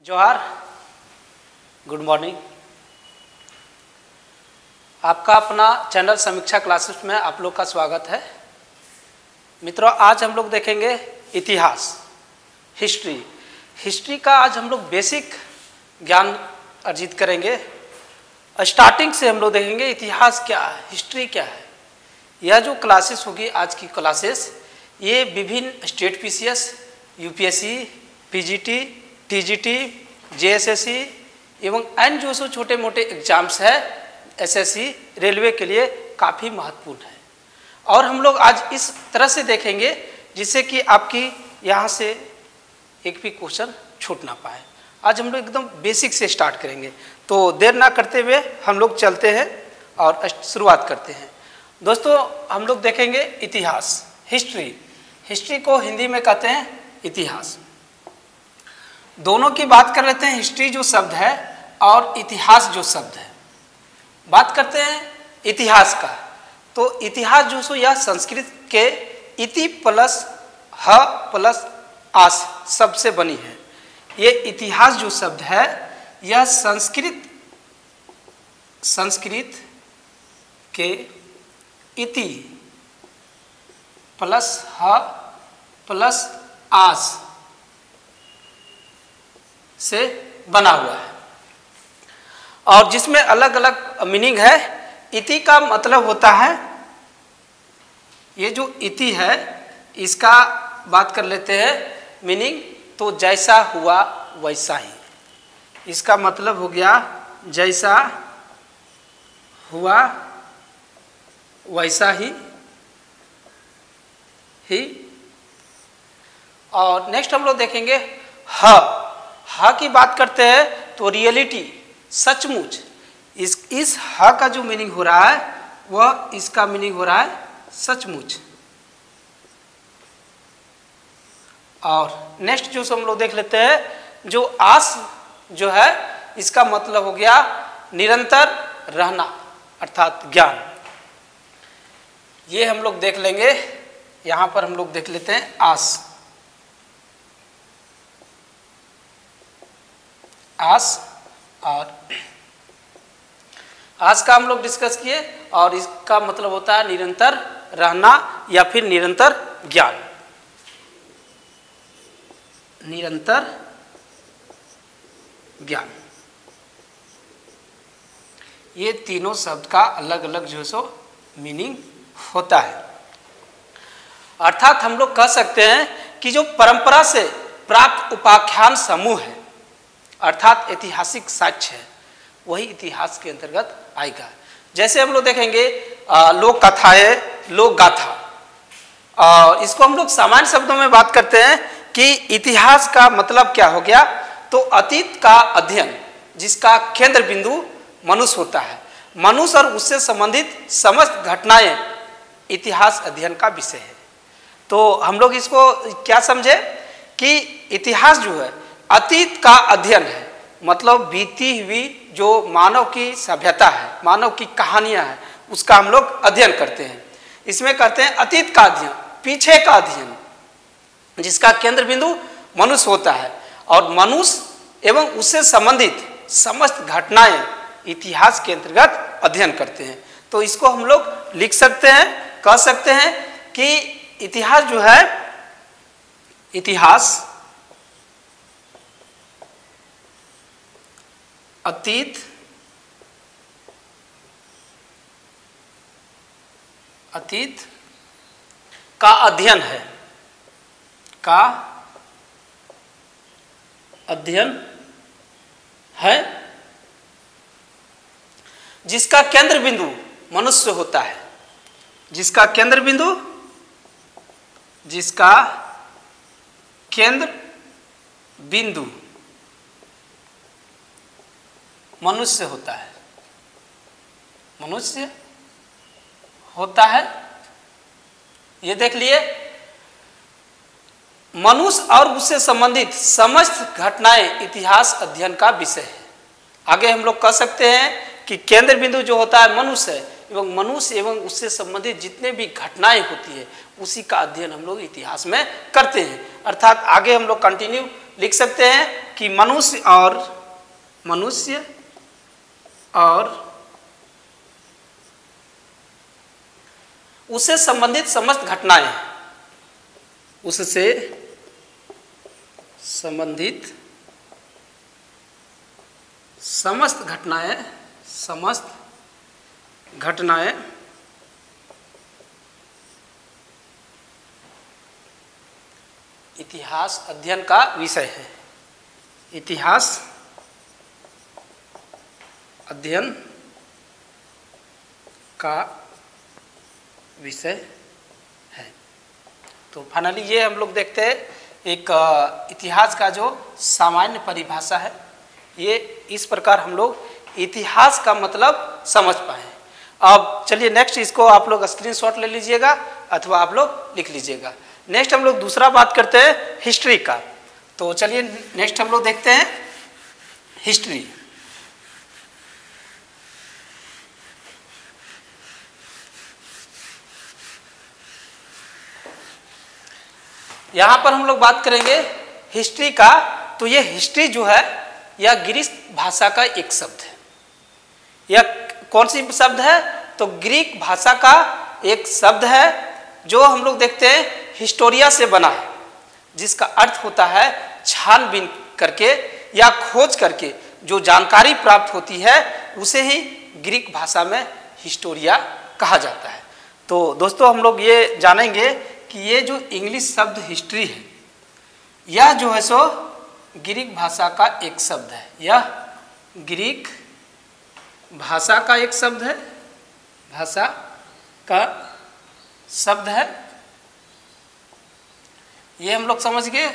जोहार, good morning. आपका अपना चैनल समीक्षा क्लासेस में आप लोग का स्वागत है। मित्रों, आज हम लोग देखेंगे इतिहास, हिस्ट्री का आज हम लोग बेसिक ज्ञान अर्जित करेंगे। स्टार्टिंग से हम लोग देखेंगे इतिहास क्या है, हिस्ट्री क्या है। यह जो क्लासेस होगी आज की क्लासेस, ये विभिन्न state PCS, UPSC, PGT, TGT, JSSC एवं अन्य जो सो छोटे मोटे एग्जाम्स है एसएससी, रेलवे के लिए काफ़ी महत्वपूर्ण है। और हम लोग आज इस तरह से देखेंगे जिससे कि आपकी यहाँ से एक भी क्वेश्चन छूट ना पाए। आज हम लोग एकदम बेसिक से स्टार्ट करेंगे, तो देर ना करते हुए हम लोग चलते हैं और शुरुआत करते हैं। दोस्तों, हम लोग देखेंगे इतिहास, हिस्ट्री को हिंदी में कहते हैं इतिहास। दोनों की बात कर लेते हैं, हिस्ट्री जो शब्द है और इतिहास जो शब्द है। बात करते हैं इतिहास का, तो इतिहास जो सो यह संस्कृत के इति प्लस ह प्लस आस शब्द से बनी है। ये इतिहास जो शब्द है यह संस्कृत के इति प्लस ह प्लस आस से बना हुआ है और जिसमें अलग अलग मीनिंग है। इति का मतलब होता है, ये जो इति है इसका बात कर लेते हैं मीनिंग, तो जैसा हुआ वैसा ही। इसका मतलब हो गया जैसा हुआ वैसा ही। और नेक्स्ट हम लोग देखेंगे ह की बात करते हैं तो रियलिटी, सचमुच। इस ह का जो मीनिंग हो रहा है वह इसका मीनिंग हो रहा है सचमुच। और नेक्स्ट जो हम लोग देख लेते हैं, जो आस जो है इसका मतलब हो गया निरंतर रहना अर्थात ज्ञान। ये हम लोग देख लेंगे, यहाँ पर हम लोग देख लेते हैं आस और आस का हम लोग डिस्कस किए और इसका मतलब होता है निरंतर रहना या फिर निरंतर ज्ञान। निरंतर ज्ञान, ये तीनों शब्द का अलग अलग जो सो मीनिंग होता है। अर्थात हम लोग कह सकते हैं कि जो परंपरा से प्राप्त उपाख्यान समूह है अर्थात ऐतिहासिक साक्ष्य है, वही इतिहास के अंतर्गत आएगा। जैसे हम लोग देखेंगे लोक कथाएं, लोक गाथा, इसको हम लोग सामान्य शब्दों में बात करते हैं कि इतिहास का मतलब क्या हो गया, तो अतीत का अध्ययन जिसका केंद्र बिंदु मनुष्य होता है। मनुष्य और उससे संबंधित समस्त घटनाएं इतिहास अध्ययन का विषय है। तो हम लोग इसको क्या समझे कि इतिहास जो है अतीत का अध्ययन है, मतलब बीती हुई जो मानव की सभ्यता है, मानव की कहानियां हैं, उसका हम लोग अध्ययन करते हैं। इसमें करते हैं अतीत का अध्ययन, पीछे का अध्ययन जिसका केंद्र बिंदु मनुष्य होता है, और मनुष्य एवं उससे संबंधित समस्त घटनाएं इतिहास के अंतर्गत अध्ययन करते हैं। तो इसको हम लोग लिख सकते हैं, कह सकते हैं कि इतिहास जो है, इतिहास अतीत का अध्ययन है, जिसका केंद्र बिंदु मनुष्य होता है, जिसका केंद्र बिंदु मनुष्य होता है। ये देख लिए, मनुष्य और उससे संबंधित समस्त घटनाएं इतिहास अध्ययन का विषय है। आगे हम लोग कह सकते हैं कि केंद्र बिंदु जो होता है मनुष्य है, एवं मनुष्य एवं उससे संबंधित जितने भी घटनाएं होती है उसी का अध्ययन हम लोग इतिहास में करते हैं। अर्थात आगे हम लोग कंटिन्यू लिख सकते हैं कि मनुष्य और उससे संबंधित समस्त घटनाएं, उससे संबंधित समस्त घटनाएं इतिहास अध्ययन का विषय है। इतिहास अध्ययन का विषय है। तो फाइनली ये हम लोग देखते हैं एक इतिहास का जो सामान्य परिभाषा है, ये इस प्रकार हम लोग इतिहास का मतलब समझ पाए। अब चलिए नेक्स्ट इसको आप लोग स्क्रीनशॉट ले लीजिएगा अथवा आप लोग लिख लीजिएगा। नेक्स्ट हम लोग दूसरा बात करते हैं हिस्ट्री का। तो चलिए नेक्स्ट हम लोग देखते हैं हिस्ट्री। यहां पर हम लोग बात करेंगे हिस्ट्री का। तो ये हिस्ट्री जो है यह ग्रीक भाषा का एक शब्द है। यह कौन सी शब्द है? तो ग्रीक भाषा का एक शब्द है जो हम लोग देखते हैं हिस्टोरिया से बना है, जिसका अर्थ होता है छानबीन करके या खोज करके जो जानकारी प्राप्त होती है उसे ही ग्रीक भाषा में हिस्टोरिया कहा जाता है। तो दोस्तों हम लोग ये जानेंगे कि ये जो इंग्लिश शब्द हिस्ट्री है, यह जो है सो ग्रीक भाषा का एक शब्द है। यह ग्रीक भाषा का एक शब्द है, भाषा का शब्द है। ये हम लोग समझ गए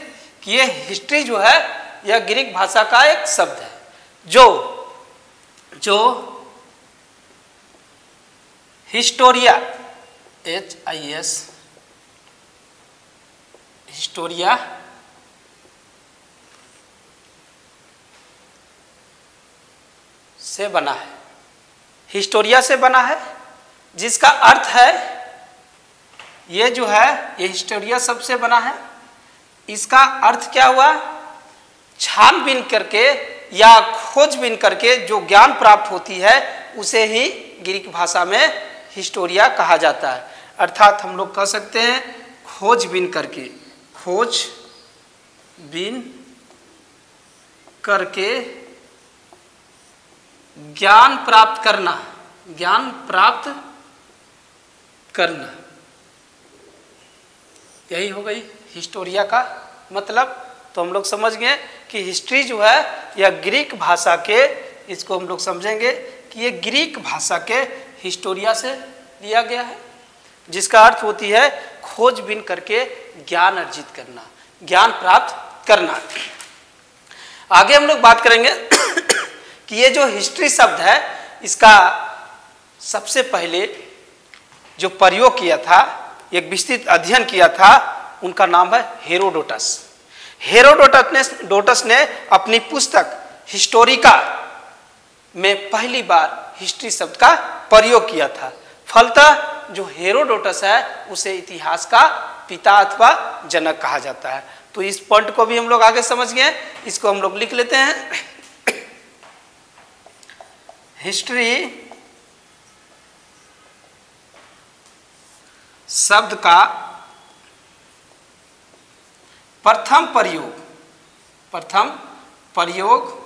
कि ये हिस्ट्री जो है यह ग्रीक भाषा का एक शब्द है जो हिस्टोरिया HIS हिस्टोरिया से बना है। हिस्टोरिया से बना है, जिसका अर्थ है ये जो है ये हिस्टोरिया शब्द से बना है। इसका अर्थ क्या हुआ? छानबीन करके या खोजबीन करके जो ज्ञान प्राप्त होती है उसे ही ग्रीक भाषा में हिस्टोरिया कहा जाता है। अर्थात हम लोग कह सकते हैं खोजबीन करके, खोजबीन करके ज्ञान प्राप्त करना, ज्ञान प्राप्त करना, यही हो गई हिस्टोरिया का मतलब। तो हम लोग समझ गए कि हिस्ट्री जो है यह ग्रीक भाषा के, इसको हम लोग समझेंगे कि ये ग्रीक भाषा के हिस्टोरिया से लिया गया है, जिसका अर्थ होती है खोजबीन करके ज्ञान अर्जित करना, ज्ञान प्राप्त करना। आगे हम लोग बात करेंगे कि ये जो हिस्ट्री शब्द है इसका सबसे पहले जो प्रयोग किया था, एक विस्तृत अध्ययन किया था, उनका नाम है हेरोडोटस। हेरोडोटस ने अपनी पुस्तक हिस्टोरिका में पहली बार हिस्ट्री शब्द का प्रयोग किया था। फलतः जो हेरोडोटस है उसे इतिहास का पिता अथवा जनक कहा जाता है। तो इस पॉइंट को भी हम लोग आगे समझ गए, इसको हम लोग लिख लेते हैं। हिस्ट्री शब्द का प्रथम प्रयोग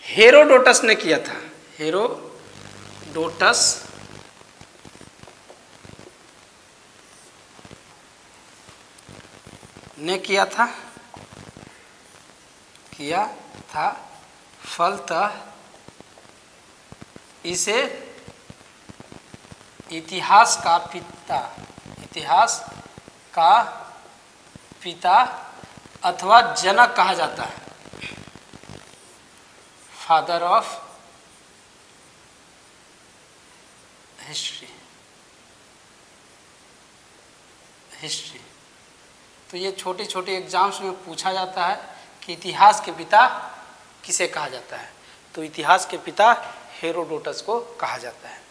हेरोडोटस ने किया था। हेरोडोटस ने किया था। फलतः इसे इतिहास का पिता अथवा जनक कहा जाता है। Father of history. तो ये छोटे छोटे एग्जाम्स में पूछा जाता है कि इतिहास के पिता किसे कहा जाता है। तो इतिहास के पिता हेरोडोटस को कहा जाता है।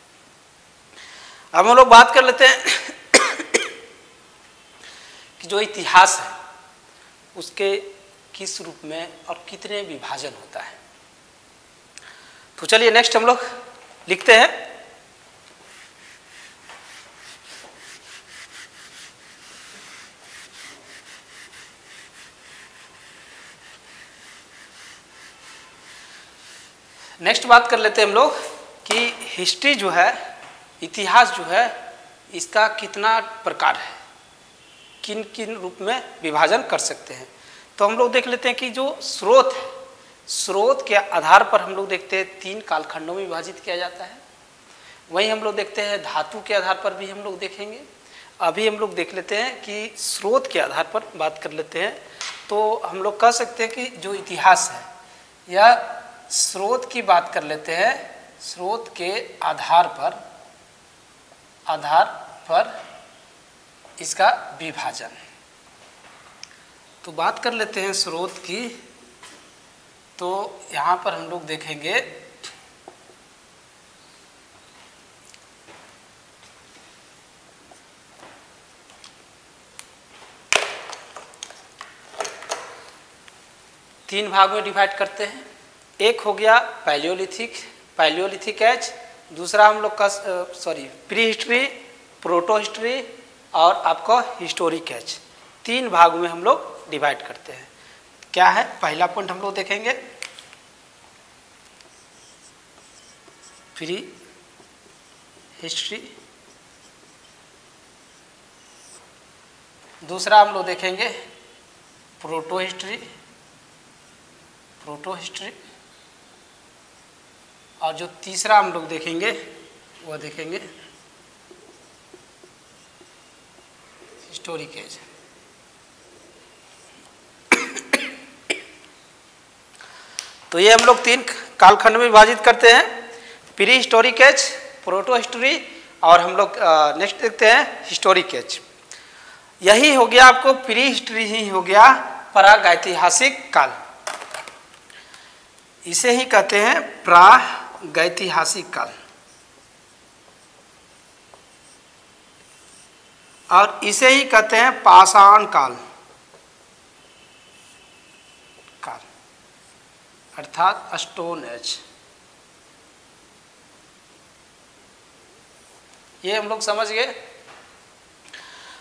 अब हम लोग बात कर लेते हैं कि जो इतिहास है उसके किस रूप में और कितने विभाजन होता है। तो चलिए नेक्स्ट हम लोग लिखते हैं। नेक्स्ट बात कर लेते हैं हम लोग कि हिस्ट्री जो है, इतिहास जो है, इसका कितना प्रकार है, किन किन रूप में विभाजन कर सकते हैं। तो हम लोग देख लेते हैं कि जो स्रोत है, स्रोत के आधार पर हम लोग देखते हैं 3 कालखंडों में विभाजित किया जाता है। वहीं हम लोग देखते हैं धातु के आधार पर भी हम लोग देखेंगे। अभी हम लोग देख लेते हैं कि स्रोत के आधार पर बात कर लेते हैं। तो हम लोग कह सकते हैं कि जो इतिहास है या स्रोत की बात कर लेते हैं, स्रोत के आधार पर इसका विभाजन। तो बात कर लेते हैं स्रोत की। तो यहाँ पर हम लोग देखेंगे तीन भाग में डिवाइड करते हैं। एक हो गया पैलियोलिथिक एज, दूसरा हम लोग का प्री हिस्ट्री, प्रोटो हिस्ट्री और आपका हिस्टोरिक एज। 3 भागों में हम लोग डिवाइड करते हैं। क्या है पहला पॉइंट हम लोग देखेंगे, प्री हिस्ट्री। दूसरा हम लोग देखेंगे प्रोटो हिस्ट्री, और जो तीसरा हम लोग देखेंगे वो देखेंगे हिस्टोरिक एज। तो ये हम लोग 3 कालखंड में विभाजित करते हैं, prehistoric age, proto history और हम लोग नेक्स्ट देखते हैं हिस्टोरिक एज। यही हो गया आपको प्री हिस्ट्री ही हो गया प्रागैतिहासिक काल। इसे ही कहते हैं प्रागैतिहासिक काल, और इसे ही कहते हैं पाषाण काल अर्थात स्टोन एज। ये हम लोग समझ गए।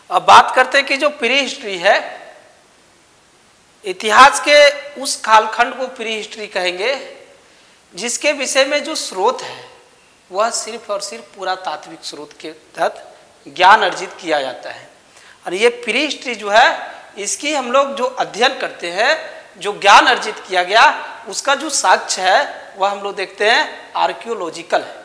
अब बात करते हैं कि जो प्री हिस्ट्री है, इतिहास के उस कालखंड को प्री हिस्ट्री कहेंगे जिसके विषय में जो स्रोत है वह सिर्फ और सिर्फ पुरातात्विक स्रोत के तहत ज्ञान अर्जित किया जाता है। और ये प्री हिस्ट्री जो है, इसकी हम लोग जो अध्ययन करते हैं, जो ज्ञान अर्जित किया गया उसका जो साक्ष्य है वह हम लोग देखते हैं आर्कियोलॉजिकल है,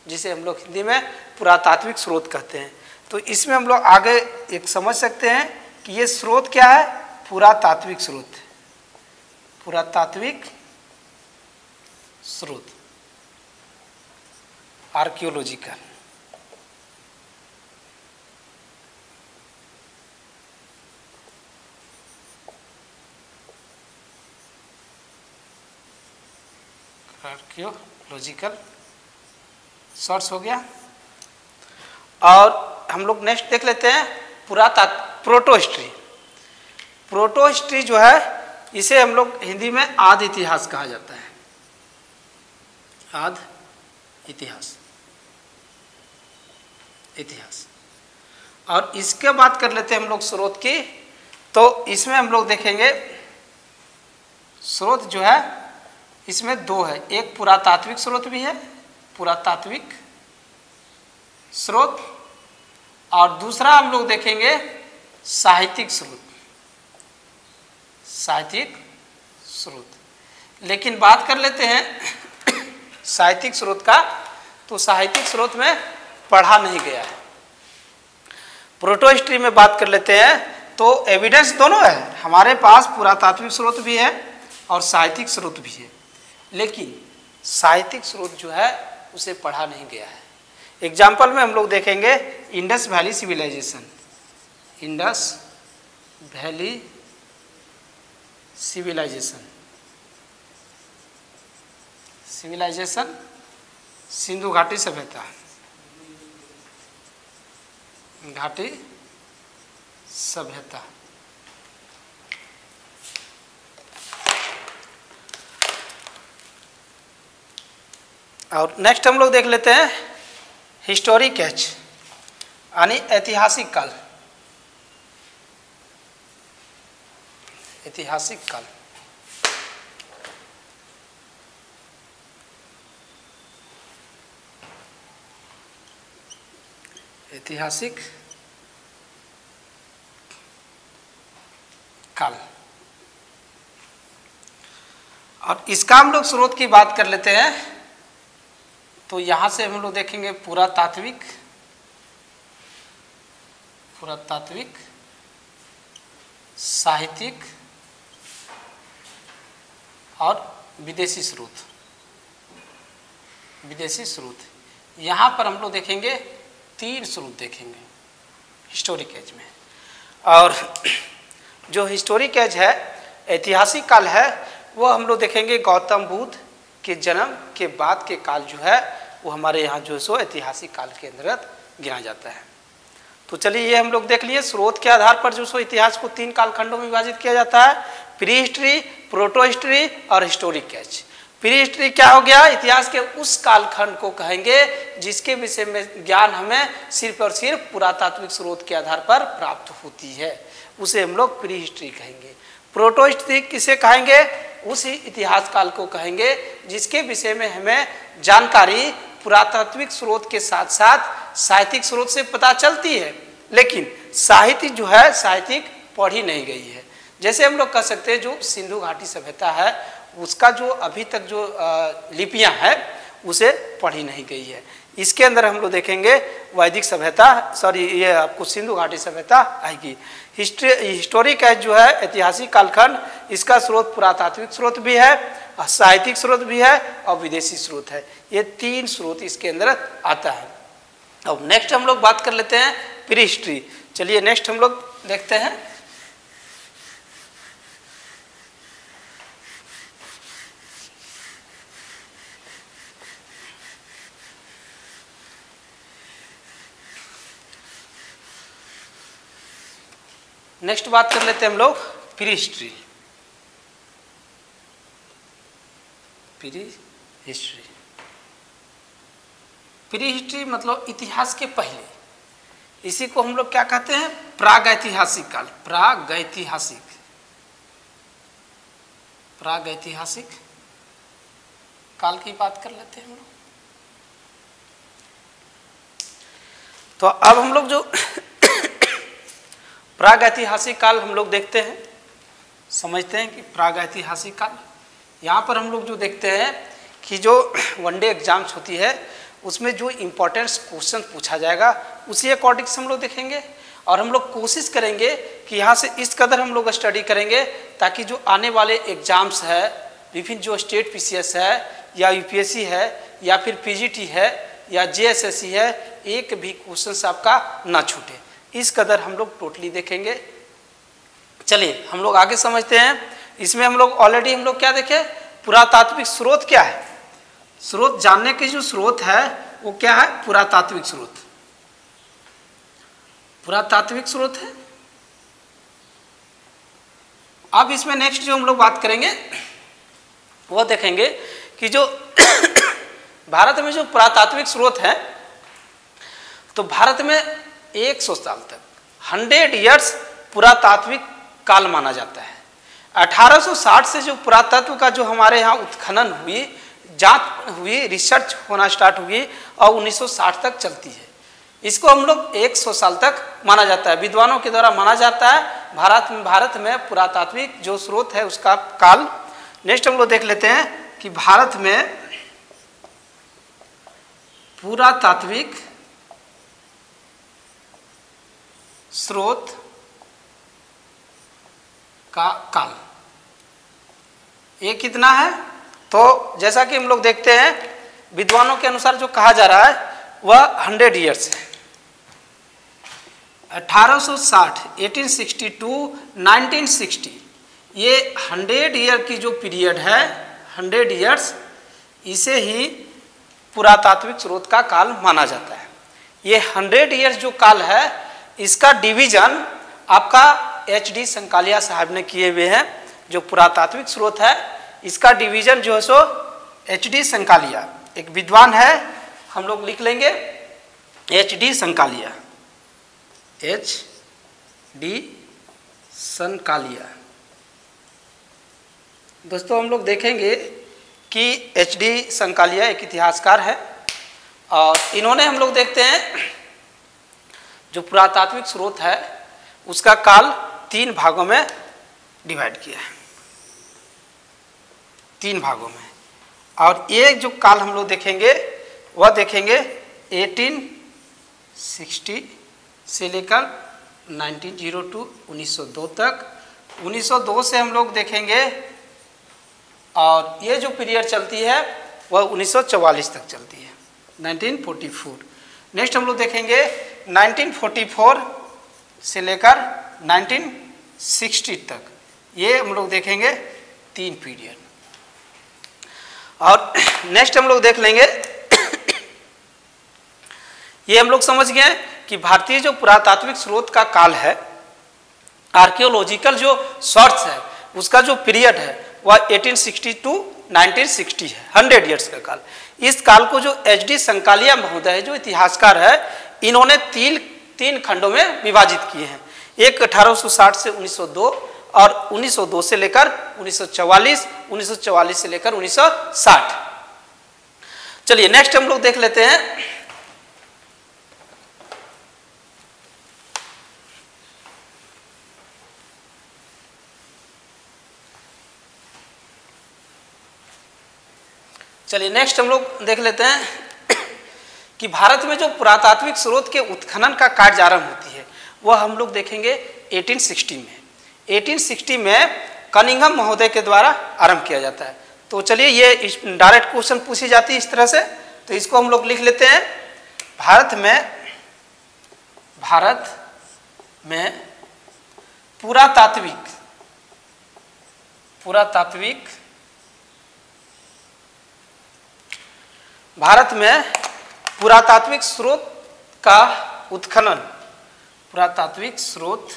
जिसे हम लोग हिंदी में पुरातात्विक स्रोत कहते हैं। तो इसमें हम लोग आगे एक समझ सकते हैं कि ये स्रोत क्या है, पुरातात्विक स्रोत, पुरातात्विक स्रोत, आर्कियोलॉजिकल। आर्कियोलॉजिकल सोर्स हो गया। और हम लोग नेक्स्ट देख लेते हैं प्रोटो हिस्ट्री। प्रोटो हिस्ट्री जो है, इसे हम लोग हिंदी में आदि इतिहास कहा जाता है, आदि इतिहास। और इसके बात कर लेते हैं हम लोग स्रोत की। तो इसमें हम लोग देखेंगे स्रोत जो है इसमें 2 है, एक पुरातात्विक स्रोत भी है, पुरातात्विक स्रोत, और दूसरा हम लोग देखेंगे साहित्यिक स्रोत, साहित्यिक स्रोत। लेकिन बात कर लेते हैं साहित्यिक स्रोत का, तो साहित्यिक स्रोत में पढ़ा नहीं गया है। प्रोटो हिस्ट्री में बात कर लेते हैं तो एविडेंस दोनों है, हमारे पास पुरातात्विक स्रोत भी है और साहित्यिक स्रोत भी है, लेकिन साहित्यिक स्रोत जो है उसे पढ़ा नहीं गया है। एग्जाम्पल में हम लोग देखेंगे Indus Valley civilisation, Indus Valley civilisation, Sindhu घाटी सभ्यता, और नेक्स्ट हम लोग देख लेते हैं हिस्टोरिक एज यानी ऐतिहासिक काल। ऐतिहासिक काल ऐतिहासिक काल। और इसका हम लोग स्रोत की बात कर लेते हैं तो यहां से हम लोग देखेंगे पुरातात्विक साहित्यिक और विदेशी स्रोत। यहां पर हम लोग देखेंगे 3 स्रोत देखेंगे हिस्टोरिक एज में। और जो हिस्टोरिक एज है, ऐतिहासिक काल है, वो हम लोग देखेंगे गौतम बुद्ध के जन्म के बाद के काल जो है वो हमारे यहाँ जो सो ऐतिहासिक काल के अंतर्गत गिना जाता है। तो चलिए ये हम लोग देख लिए स्रोत के आधार पर जो सो इतिहास को 3 कालखंडों में विभाजित किया जाता है, प्री हिस्ट्री, प्रोटो हिस्ट्री और हिस्टोरिक एज। प्री हिस्ट्री क्या हो गया? इतिहास के उस कालखंड को कहेंगे जिसके विषय में ज्ञान हमें सिर्फ और सिर्फ पुरातात्विक स्रोत के आधार पर प्राप्त होती है, उसे हम लोग प्री हिस्ट्री कहेंगे। प्रोटो हिस्ट्री किसे कहेंगे? उस इतिहास काल को कहेंगे जिसके विषय में हमें जानकारी पुरातात्विक स्रोत के साथ साथ साहित्यिक स्रोत से पता चलती है, लेकिन साहित्य जो है साहित्यिक पढ़ी नहीं गई है। जैसे हम लोग कह सकते हैं जो सिंधु घाटी सभ्यता है उसका जो अभी तक जो लिपियां हैं उसे पढ़ी नहीं गई है। इसके अंदर हम लोग देखेंगे वैदिक सभ्यता, ये आपको सिंधु घाटी सभ्यता आएगी। हिस्टोरिक एज जो है ऐतिहासिक कालखंड, इसका स्रोत पुरातात्विक स्रोत भी है, साहित्यिक स्रोत भी है और विदेशी स्रोत है। ये 3 स्रोत इसके अंदर आता है। अब नेक्स्ट हम लोग बात कर लेते हैं प्री हिस्ट्री। चलिए नेक्स्ट हम लोग देखते हैं नेक्स्ट बात कर लेते हैं हम लोग प्री हिस्ट्री। प्री हिस्ट्री मतलब इतिहास के पहले, इसी को हम लोग क्या कहते हैं? प्रागैतिहासिक काल। प्रागैतिहासिक काल की बात कर लेते हैं हम लोग। तो अब हम लोग जो प्रागैतिहासिक काल हम लोग देखते हैं, समझते हैं कि प्रागैतिहासिक काल, यहाँ पर हम लोग जो देखते हैं कि जो वनडे एग्जाम्स होती है उसमें जो इम्पोर्टेंट क्वेश्चन पूछा जाएगा उसी अकॉर्डिंग से हम लोग देखेंगे। और हम लोग कोशिश करेंगे कि यहाँ से इस कदर हम लोग स्टडी करेंगे ताकि जो आने वाले एग्जाम्स है, विभिन्न जो स्टेट पीसीएस है या यूपीएससी है या फिर पीजीटी है या जेएसएससी है, एक भी क्वेश्चन आपका ना छूटे, इस कदर हम लोग टोटली देखेंगे। चलिए हम लोग आगे समझते हैं। इसमें हम लोग ऑलरेडी हम लोग क्या देखे? पुरातात्विक स्रोत क्या है? स्रोत जानने के जो स्रोत है वो क्या है? पुरातात्विक स्रोत। पुरातात्विक स्रोत है। अब इसमें नेक्स्ट जो हम लोग बात करेंगे वो देखेंगे कि जो भारत में जो पुरातात्विक स्रोत है, तो भारत में 100 साल तक 100 ईयर्स पुरातात्विक काल माना जाता है। 1860 से जो पुरातत्व का जो हमारे यहाँ उत्खनन हुई, जांच हुई, रिसर्च होना स्टार्ट हुई और 1960 तक चलती है। इसको हम लोग 100 साल तक माना जाता है, विद्वानों के द्वारा माना जाता है। भारत में पुरातात्विक जो स्रोत है उसका काल। नेक्स्ट हम लोग देख लेते हैं कि भारत में पुरातात्विक स्रोत का काल ये कितना है? तो जैसा कि हम लोग देखते हैं विद्वानों के अनुसार जो कहा जा रहा है वह 100 ईयर्स है। 1860, 1862, 1960, ये 100 ईयर की जो पीरियड है, 100 ईयर्स, इसे ही पुरातात्विक स्रोत का काल माना जाता है। ये 100 ईयर्स जो काल है इसका डिवीजन आपका HD संकालिया साहब ने किए हुए हैं। जो पुरातात्विक स्रोत है इसका डिवीजन जो है सो HD संकालिया एक विद्वान है, हम लोग लिख लेंगे HD संकालिया, HD संकालिया। दोस्तों हम लोग देखेंगे कि HD संकालिया एक इतिहासकार है और इन्होंने हम लोग देखते हैं जो पुरातात्विक स्रोत है उसका काल 3 भागों में डिवाइड किया है, 3 भागों में। और एक जो काल हम लोग देखेंगे वह देखेंगे 1860 से लेकर 1902 1902 तक। 1902 से हम लोग देखेंगे और ये जो पीरियड चलती है वह 1944 तक चलती है, 1944। नेक्स्ट हम लोग देखेंगे 1944 से लेकर 1960 तक, ये हम लोग देखेंगे 3 पीरियड। और नेक्स्ट हम लोग देख लेंगे ये हम लोग समझ गए कि भारतीय जो पुरातात्विक स्रोत का काल है, आर्कियोलॉजिकल जो सोर्स है उसका जो पीरियड है वह 1860 टू 1960 है, 100 ईयर्स का काल। इस काल को जो HD संकालिया महोदय जो इतिहासकार है इन्होंने 3 खंडों में विभाजित किए हैं। एक 1860 से 1902 और 1902 से लेकर 1944, 1944 से लेकर 1960। चलिए नेक्स्ट हम लोग देख लेते हैं कि भारत में जो पुरातात्विक स्रोत के उत्खनन का कार्य आरंभ होती है वह हम लोग देखेंगे 1860 में। 1860 में कनिंघम महोदय के द्वारा आरंभ किया जाता है। तो चलिए ये डायरेक्ट क्वेश्चन पूछी जाती है इस तरह से, तो इसको हम लोग लिख लेते हैं। भारत में पुरातात्विक स्रोत का उत्खनन, पुरातात्विक स्रोत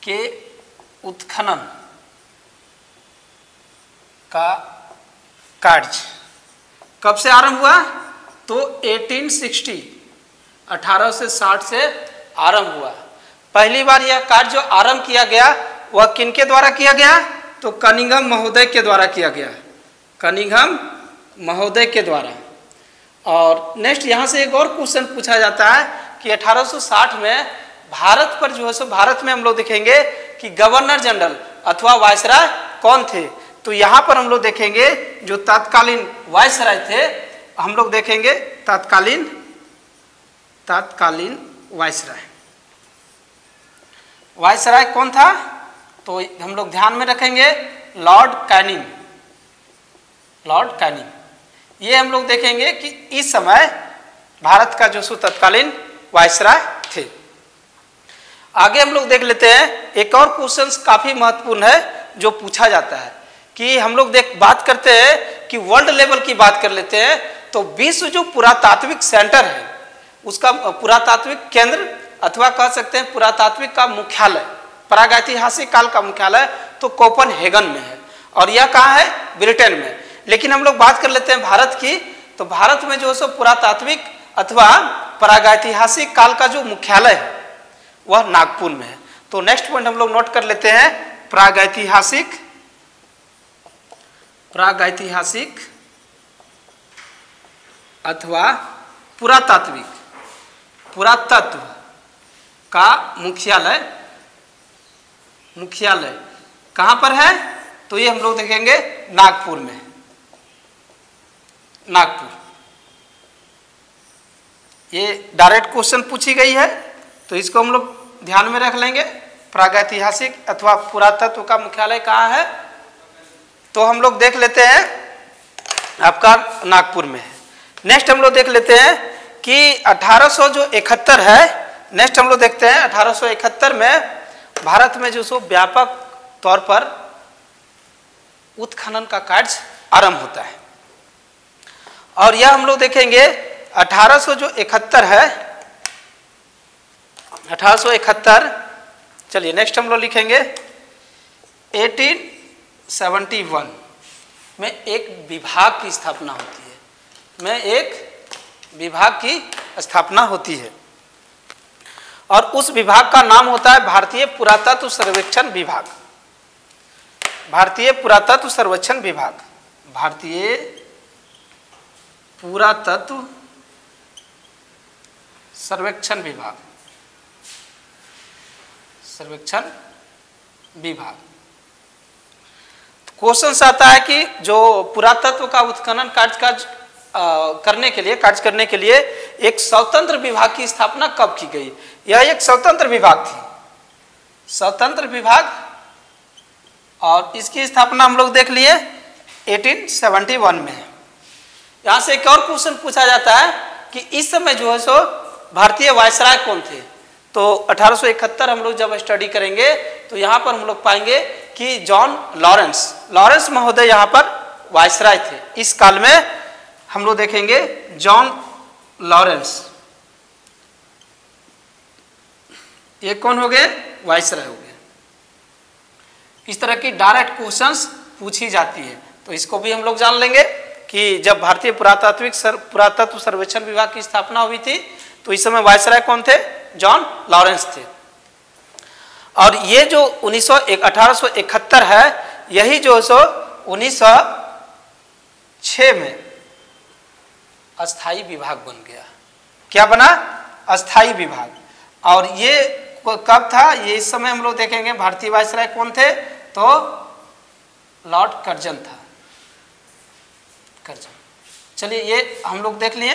के उत्खनन का कार्य कब से आरंभ हुआ? तो 1860 1860 से आरंभ हुआ। पहली बार यह कार्य जो आरंभ किया गया वह किनके द्वारा किया गया? तो कनिंघम महोदय के द्वारा किया गया, कनिंघम महोदय के द्वारा। और नेक्स्ट यहाँ से एक और क्वेश्चन पूछा जाता है कि 1860 में भारत पर जो है सो भारत में हम लोग देखेंगे कि गवर्नर जनरल अथवा वायसराय कौन थे? तो यहाँ पर हम लोग देखेंगे जो तत्कालीन वायसराय थे, हम लोग देखेंगे तत्कालीन वायसराय कौन था? तो हम लोग ध्यान में रखेंगे लॉर्ड कैनिंग। ये हम लोग देखेंगे कि इस समय भारत का जो सो तत्कालीन वायसराय थे। आगे हम लोग देख लेते हैं, एक और क्वेश्चन काफी महत्वपूर्ण है जो पूछा जाता है कि हम लोग बात करते हैं कि वर्ल्ड लेवल की बात कर लेते हैं। तो विश्व जो पुरातात्विक सेंटर है उसका पुरातात्विक केंद्र अथवा कह सकते हैं पुरातात्विक का मुख्यालय, प्रागैतिहासिक काल का मुख्यालय तो कोपनहेगन में है और यह कहाँ है? ब्रिटेन में। लेकिन हम लोग बात कर लेते हैं भारत की, तो भारत में जो है सो पुरातात्विक अथवा प्रागैतिहासिक काल का जो मुख्यालय है वह नागपुर में है। तो नेक्स्ट पॉइंट हम लोग नोट कर लेते हैं, प्रागैतिहासिक अथवा पुरातत्व का मुख्यालय कहाँ पर है? तो ये हम लोग देखेंगे नागपुर में, नागपुर। ये डायरेक्ट क्वेश्चन पूछी गई है तो इसको हम लोग ध्यान में रख लेंगे। प्रागैतिहासिक अथवा पुरातत्व का मुख्यालय कहाँ है? तो हम लोग देख लेते हैं आपका नागपुर में है। नेक्स्ट हम लोग देख लेते हैं कि 1871 है। नेक्स्ट हम लोग देखते हैं 1871 में भारत में जो सो व्यापक तौर पर उत्खनन का कार्य आरंभ होता है और यह हम लोग देखेंगे 1871 है, 1871। चलिए नेक्स्ट हम लोग लिखेंगे 1871 में एक विभाग की स्थापना होती है। में एक विभाग की स्थापना होती है और उस विभाग का नाम होता है भारतीय पुरातत्व सर्वेक्षण विभाग। भारतीय पुरातत्व सर्वेक्षण विभाग, भारतीय पुरातत्व सर्वेक्षण विभाग, सर्वेक्षण विभाग। क्वेश्चन आता है कि जो पुरातत्व का उत्खनन कार्य करने के लिए एक स्वतंत्र विभाग की स्थापना कब की गई। यह एक स्वतंत्र विभाग थी, स्वतंत्र विभाग, और इसकी स्थापना हम लोग देख लिए 1871 में है। यहाँ से एक और क्वेश्चन पूछा जाता है कि इस समय जो है सो भारतीय वायसराय कौन थे। तो 1871 हम लोग जब स्टडी करेंगे तो यहाँ पर हम लोग पाएंगे कि जॉन लॉरेंस महोदय यहाँ पर वायसराय थे। इस काल में हम लोग देखेंगे जॉन लॉरेंस, ये कौन हो गए, वायसराय हो गए। इस तरह की डायरेक्ट क्वेश्चंस पूछी जाती है, तो इसको भी हम लोग जान लेंगे कि जब भारतीय पुरातत्व सर्वेक्षण विभाग की स्थापना हुई थी तो इस समय वायसराय कौन थे, जॉन लॉरेंस थे। और ये जो 1871 है, यही जो सो 1906 में अस्थाई विभाग बन गया। क्या बना, अस्थाई विभाग। और ये कब था, ये इस समय हम लोग देखेंगे भारतीय वायसराय कौन थे, तो लॉर्ड कर्जन था, कर्जन। चलिए ये हम लोग देख लिए,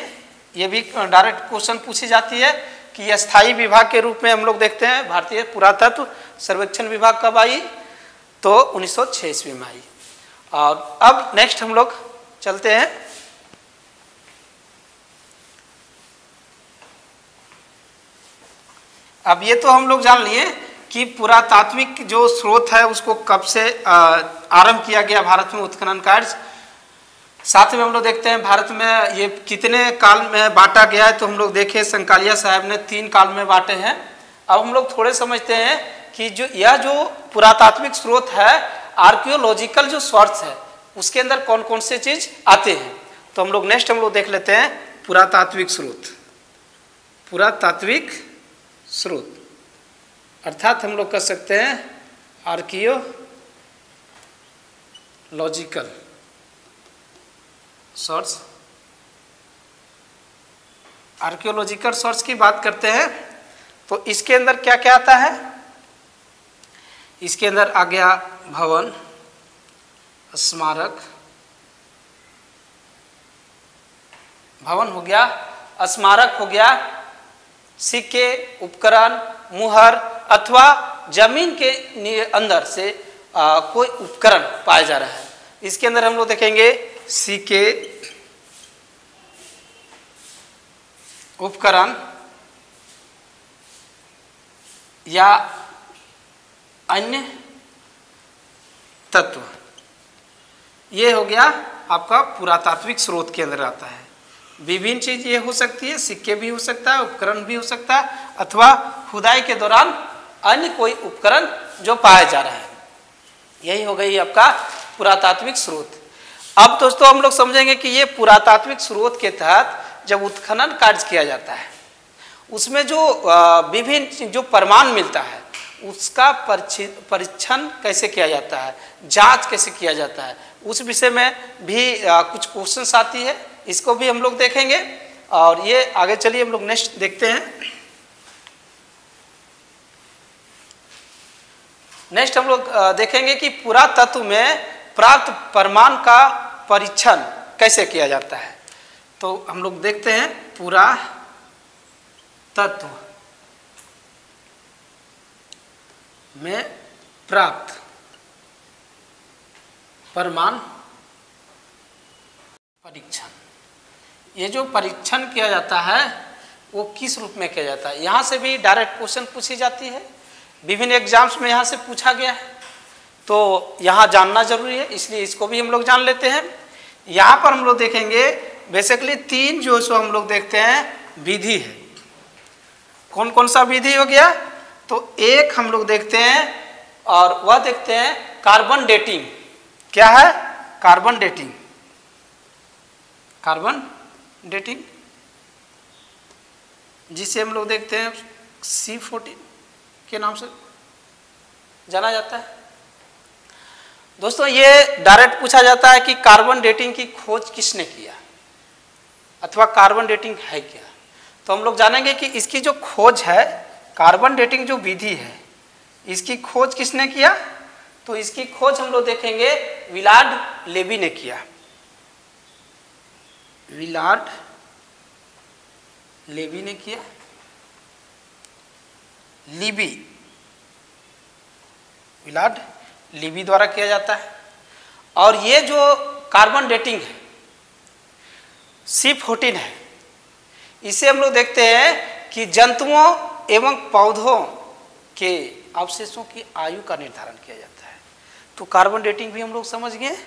ये भी डायरेक्ट क्वेश्चन पूछी जाती है कि अस्थाई विभाग के रूप में हम लोग देखते हैं भारतीय पुरातत्व सर्वेक्षण विभाग कब आई, तो 1906 ईस्वी में आई। और अब नेक्स्ट हम लोग चलते हैं अब ये तो हम लोग जान लिए कि पुरातात्विक जो स्रोत है उसको कब से आरंभ किया गया भारत में उत्खनन कार्य। साथ में हम लोग देखते हैं भारत में ये कितने काल में बांटा गया है, तो हम लोग देखे संकालिया साहब ने 3 काल में बांटे हैं। अब हम लोग थोड़े समझते हैं कि यह जो पुरातात्विक स्रोत है, आर्कियोलॉजिकल जो सोर्स है, उसके अंदर कौन कौन से चीज आते हैं। तो हम लोग नेक्स्ट हम लोग देख लेते हैं पुरातात्विक स्रोत। पुरातात्विक स्रोत अर्थात हम लोग कह सकते हैं आर्कियोलॉजिकल सोर्स। आर्कियोलॉजिकल सोर्स की बात करते हैं तो इसके अंदर क्या क्या आता है, इसके अंदर आ गया भवन, स्मारक, भवन हो गया, स्मारक हो गया, सिक्के, उपकरण, मुहर अथवा जमीन के अंदर से कोई उपकरण पाया जा रहा है। इसके अंदर हम लोग देखेंगे सिक्के, उपकरण या अन्य तत्व, ये हो गया आपका पुरातात्विक स्रोत के अंदर आता है। विभिन्न चीज ये हो सकती है, सिक्के भी हो सकता है, उपकरण भी हो सकता है, अथवा खुदाई के दौरान अन्य कोई उपकरण जो पाया जा रहा है, यही हो गई आपका पुरातात्विक स्रोत। अब दोस्तों हम लोग समझेंगे कि ये पुरातात्विक स्रोत के तहत जब उत्खनन कार्य किया जाता है, उसमें जो विभिन्न जो प्रमाण मिलता है उसका परीक्षण कैसे किया जाता है, जांच कैसे किया जाता है, उस विषय में भी कुछ क्वेश्चंस आती है, इसको भी हम लोग देखेंगे। और ये आगे चलिए हम लोग नेक्स्ट देखते हैं। नेक्स्ट हम लोग देखेंगे कि पुरातत्व में प्राप्त प्रमाण का परीक्षण कैसे किया जाता है। तो हम लोग देखते हैं पुरातत्व में प्राप्त प्रमाण परीक्षण। ये जो परीक्षण किया जाता है वो किस रूप में किया जाता है, यहाँ से भी डायरेक्ट क्वेश्चन पूछी जाती है, विभिन्न एग्जाम्स में यहाँ से पूछा गया है, तो यहाँ जानना जरूरी है, इसलिए इसको भी हम लोग जान लेते हैं। यहाँ पर हम लोग देखेंगे बेसिकली 3 जो सो हम लोग देखते हैं विधि है। कौन कौन सा विधि हो गया, तो एक हम लोग देखते हैं और वह देखते हैं कार्बन डेटिंग। क्या है, कार्बन डेटिंग, कार्बन डेटिंग, जिसे हम लोग देखते हैं C14 के नाम से जाना जाता है। दोस्तों ये डायरेक्ट पूछा जाता है कि कार्बन डेटिंग की खोज किसने किया अथवा कार्बन डेटिंग है क्या। तो हम लोग जानेंगे कि इसकी जो खोज है, कार्बन डेटिंग जो विधि है, इसकी खोज किसने किया। तो इसकी खोज हम लोग देखेंगे विलार्ड लेवी ने किया। विलार्ड लेवी ने किया, लीबी, विलार्ड लीबी द्वारा किया जाता है। और ये जो कार्बन डेटिंग है C14 है, इसे हम लोग देखते हैं कि जंतुओं एवं पौधों के अवशेषों की आयु का निर्धारण किया जाता है। तो कार्बन डेटिंग भी हम लोग समझ गए।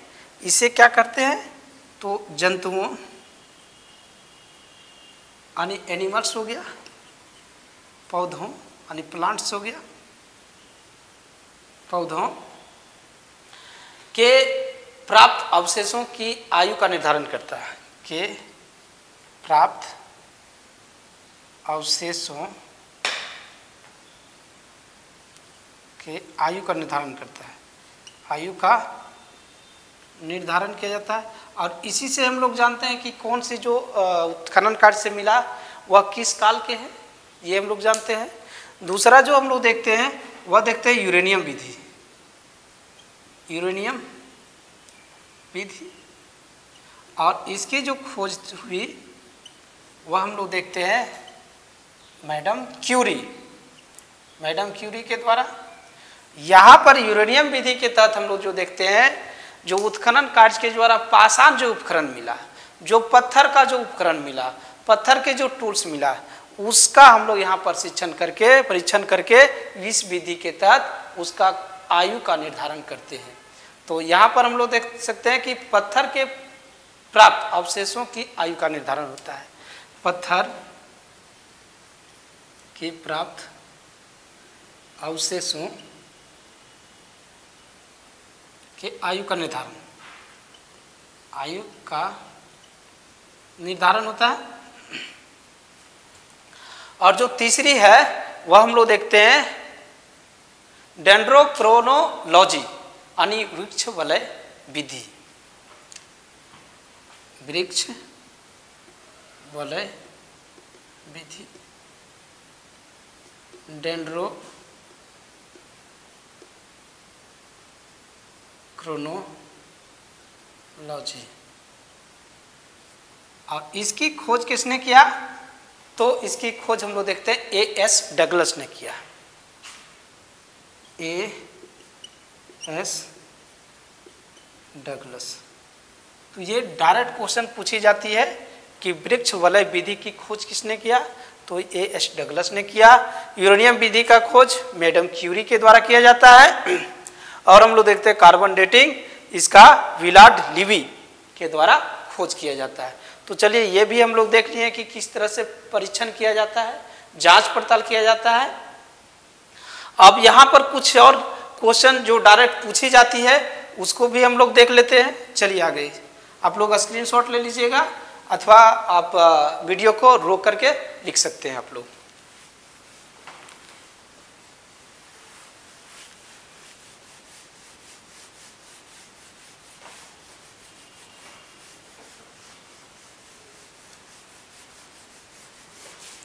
इसे क्या करते हैं, तो जंतुओं यानी एनिमल्स हो गया, पौधों यानी प्लांट्स हो गया, पौधों के प्राप्त अवशेषों की आयु का निर्धारण करता है, के प्राप्त अवशेषों के आयु का निर्धारण करता है, आयु का निर्धारण किया जाता है। और इसी से हम लोग जानते हैं कि कौन से जो उत्खनन कार्य से मिला वह किस काल के हैं, ये हम लोग जानते हैं। दूसरा जो हम लोग देखते हैं वह देखते हैं यूरेनियम विधि, यूरेनियम विधि। और इसकी जो खोज हुई वह हम लोग देखते हैं मैडम क्यूरी, मैडम क्यूरी के द्वारा। यहाँ पर यूरेनियम विधि के तहत हम लोग जो देखते हैं, जो उत्खनन कार्य के द्वारा पाषाण जो उपकरण मिला, जो पत्थर का जो उपकरण मिला, पत्थर के जो टूल्स मिला, उसका हम लोग यहाँ परीक्षण करके इस विधि के तहत उसका आयु का निर्धारण करते हैं। तो यहाँ पर हम लोग देख सकते हैं कि पत्थर के प्राप्त अवशेषों की आयु का निर्धारण होता है, पत्थर के प्राप्त अवशेषों के आयु का निर्धारण, आयु का निर्धारण होता है। और जो तीसरी है वह हम लोग देखते हैं डेंड्रोक्रोनोलॉजी यानी वृक्ष वलय विधि, वृक्ष वलय विधि, डेंड्रोक्रोनोलॉजी। और इसकी खोज किसने किया, तो इसकी खोज हम लोग देखते हैं A.S. डगलस ने किया, A.S. डगलस। तो ये डायरेक्ट क्वेश्चन पूछी जाती है कि वृक्ष वलय विधि की खोज किसने किया, तो A.S. डगलस ने किया। यूरेनियम विधि का खोज मैडम क्यूरी के द्वारा किया जाता है। और हम लोग देखते हैं कार्बन डेटिंग, इसका विलार्ड लीवी के द्वारा खोज किया जाता है। तो चलिए ये भी हम लोग देख लिए हैं कि किस तरह से परीक्षण किया जाता है, जांच पड़ताल किया जाता है। अब यहाँ पर कुछ और क्वेश्चन जो डायरेक्ट पूछी जाती है उसको भी हम लोग देख लेते हैं। चलिए आगे आप लोग स्क्रीनशॉट ले लीजिएगा अथवा आप वीडियो को रोक करके लिख सकते हैं आप लोग।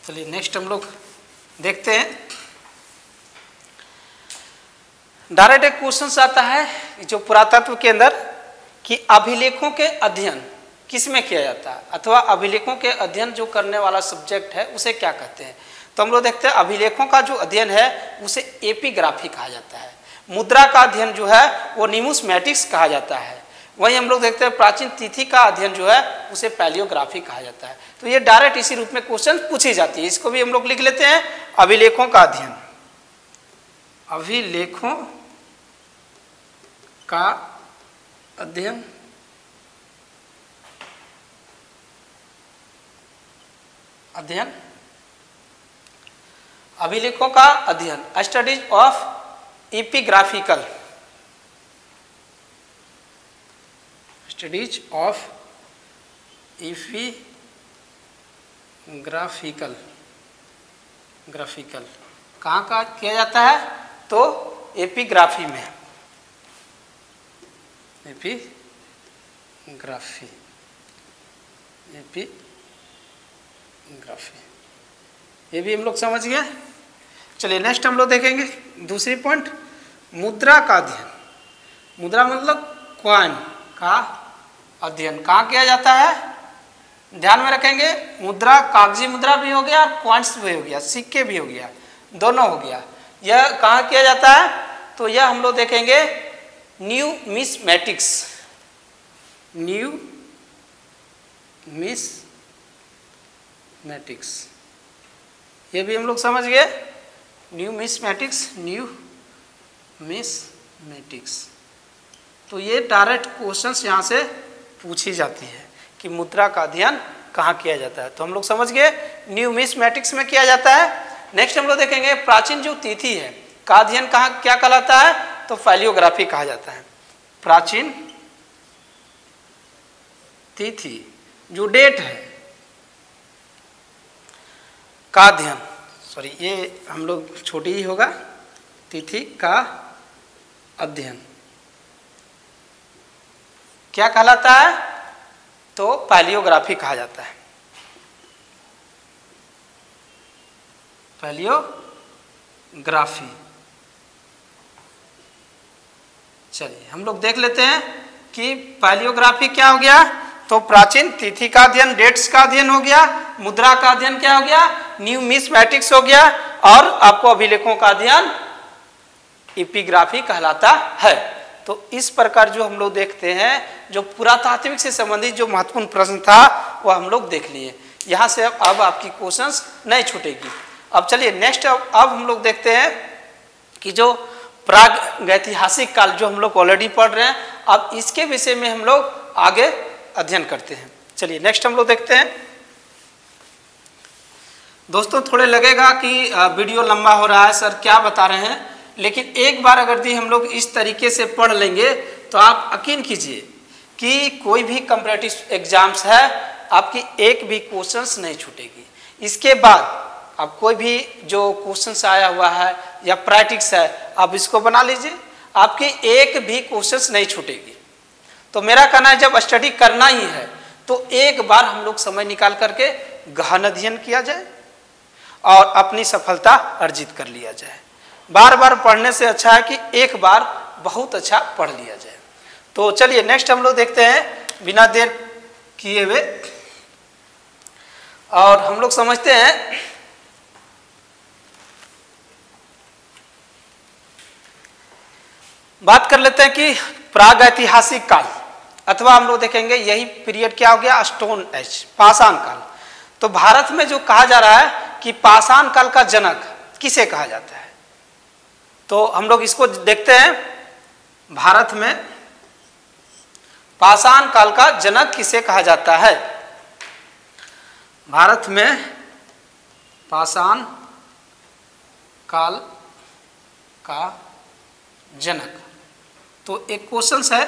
चलिए नेक्स्ट हम लोग देखते हैं। डायरेक्ट एक क्वेश्चन आता है जो पुरातत्व के अंदर कि अभिलेखों के अध्ययन किस में किया जाता है अथवा अभिलेखों के अध्ययन जो करने वाला सब्जेक्ट है उसे क्या कहते हैं। तो हम लोग देखते हैं अभिलेखों का जो अध्ययन है उसे एपिग्राफी कहा जाता है। मुद्रा का अध्ययन जो है वो न्यूमिस्मैटिक्स कहा जाता है। वहीं हम लोग देखते हैं प्राचीन तिथि का अध्ययन जो है उसे पैलियोग्राफी कहा जाता है। तो ये डायरेक्ट इसी रूप में क्वेश्चन पूछी जाती है। इसको भी हम लोग लिख लेते हैं, अभिलेखों का अध्ययन, अभिलेखों का अध्ययन, अध्ययन, अभिलेखों का अध्ययन, studies of epigraphical, studies of graphical, graphical कहाँ किया जाता है? तो एपिग्राफी में, एपिग्राफी, एपिग्राफी, ये भी हम लोग समझ गए। चलिए नेक्स्ट हम लोग देखेंगे दूसरी पॉइंट, मुद्रा का अध्ययन। मुद्रा मतलब कॉइन का अध्ययन कहाँ किया जाता है? ध्यान में रखेंगे, मुद्रा कागजी मुद्रा भी हो गया, कॉइन्स भी हो गया, सिक्के भी हो गया, दोनों हो गया। यह कहाँ किया जाता है? तो यह हम लोग देखेंगे न्यूमिस्मेटिक्स, न्यूमिस्मेटिक्स, ये भी हम लोग समझ गए। न्यूमिस्मेटिक्स, न्यूमिस्मेटिक्स, तो ये डायरेक्ट क्वेश्चंस यहाँ से पूछी जाती है कि मुद्रा का अध्ययन कहाँ किया जाता है। तो हम लोग समझ गए न्यूमिस्मेटिक्स में किया जाता है। नेक्स्ट हम लोग देखेंगे प्राचीन जो तिथि है का अध्ययन कहाँ क्या कहलाता है? तो पैलियोग्राफी कहा जाता है। प्राचीन तिथि जो डेट है का अध्ययन, सॉरी ये हम लोग छोटी ही होगा, तिथि का अध्ययन क्या कहलाता है? तो पैलियोग्राफी कहा जाता है। पैलियोग्राफी, चलिए हम लोग देख लेते हैं कि पैलियोग्राफी क्या हो गया। तो प्राचीन तिथि का अध्ययन, डेट्स का अध्ययन हो गया, मुद्रा का अध्ययन क्या हो गया? न्यूमिस्मेटिक्स हो गया, और आपको अभिलेखों का अध्ययन एपिग्राफी कहलाता है। तो इस प्रकार जो हम लोग देखते हैं, जो पुरातात्विक से संबंधित जो महत्वपूर्ण प्रश्न था वो हम लोग देख लिए। यहाँ से अब आपकी क्वेश्चंस नहीं छूटेगी। अब चलिए नेक्स्ट अब हम लोग देखते हैं कि जो प्राग ऐतिहासिक काल जो हम लोग ऑलरेडी पढ़ रहे हैं, अब इसके विषय में हम लोग आगे अध्ययन करते हैं। चलिए नेक्स्ट हम लोग देखते हैं। दोस्तों थोड़े लगेगा कि वीडियो लंबा हो रहा है, सर क्या बता रहे हैं, लेकिन एक बार अगर भी हम लोग इस तरीके से पढ़ लेंगे तो आप यकीन कीजिए कि कोई भी कॉम्पिटिटिव एग्जाम्स है आपकी एक भी क्वेश्चंस नहीं छूटेगी। इसके बाद आप कोई भी जो क्वेश्चंस आया हुआ है या प्रैक्टिस है आप इसको बना लीजिए, आपकी एक भी क्वेश्चंस नहीं छूटेगी। तो मेरा कहना है जब स्टडी करना ही है तो एक बार हम लोग समय निकाल करके गहन अध्ययन किया जाए और अपनी सफलता अर्जित कर लिया जाए। बार बार पढ़ने से अच्छा है कि एक बार बहुत अच्छा पढ़ लिया जाए। तो चलिए नेक्स्ट हम लोग देखते हैं बिना देर किए हुए, और हम लोग समझते हैं बात कर लेते हैं कि प्राग ऐतिहासिक काल, अथवा हम लोग देखेंगे यही पीरियड क्या हो गया? स्टोन एज, पाषाण काल। तो भारत में जो कहा जा रहा है कि पाषाण काल का जनक किसे कहा जाता है, तो हम लोग इसको देखते हैं। भारत में पाषाण काल का जनक किसे कहा जाता है? भारत में पाषाण काल का जनक, तो एक क्वेश्चन है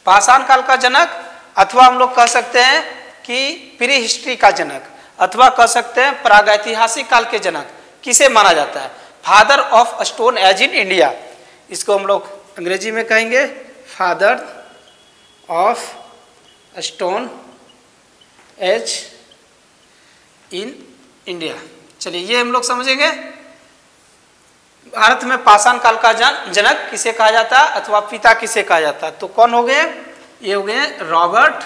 पाषाण काल का जनक, अथवा हम लोग कह सकते हैं कि प्री हिस्ट्री का जनक, अथवा कह सकते हैं प्रागैतिहासिक काल के जनक किसे माना जाता है? Father of stone age in India, इसको हम लोग अंग्रेजी में कहेंगे father of stone age in India. चलिए ये हम लोग समझेंगे। भारत में पाषाण काल का जनक किसे कहा जाता है, अथवा पिता किसे कहा जाता है? तो कौन हो गए? ये हो गए Robert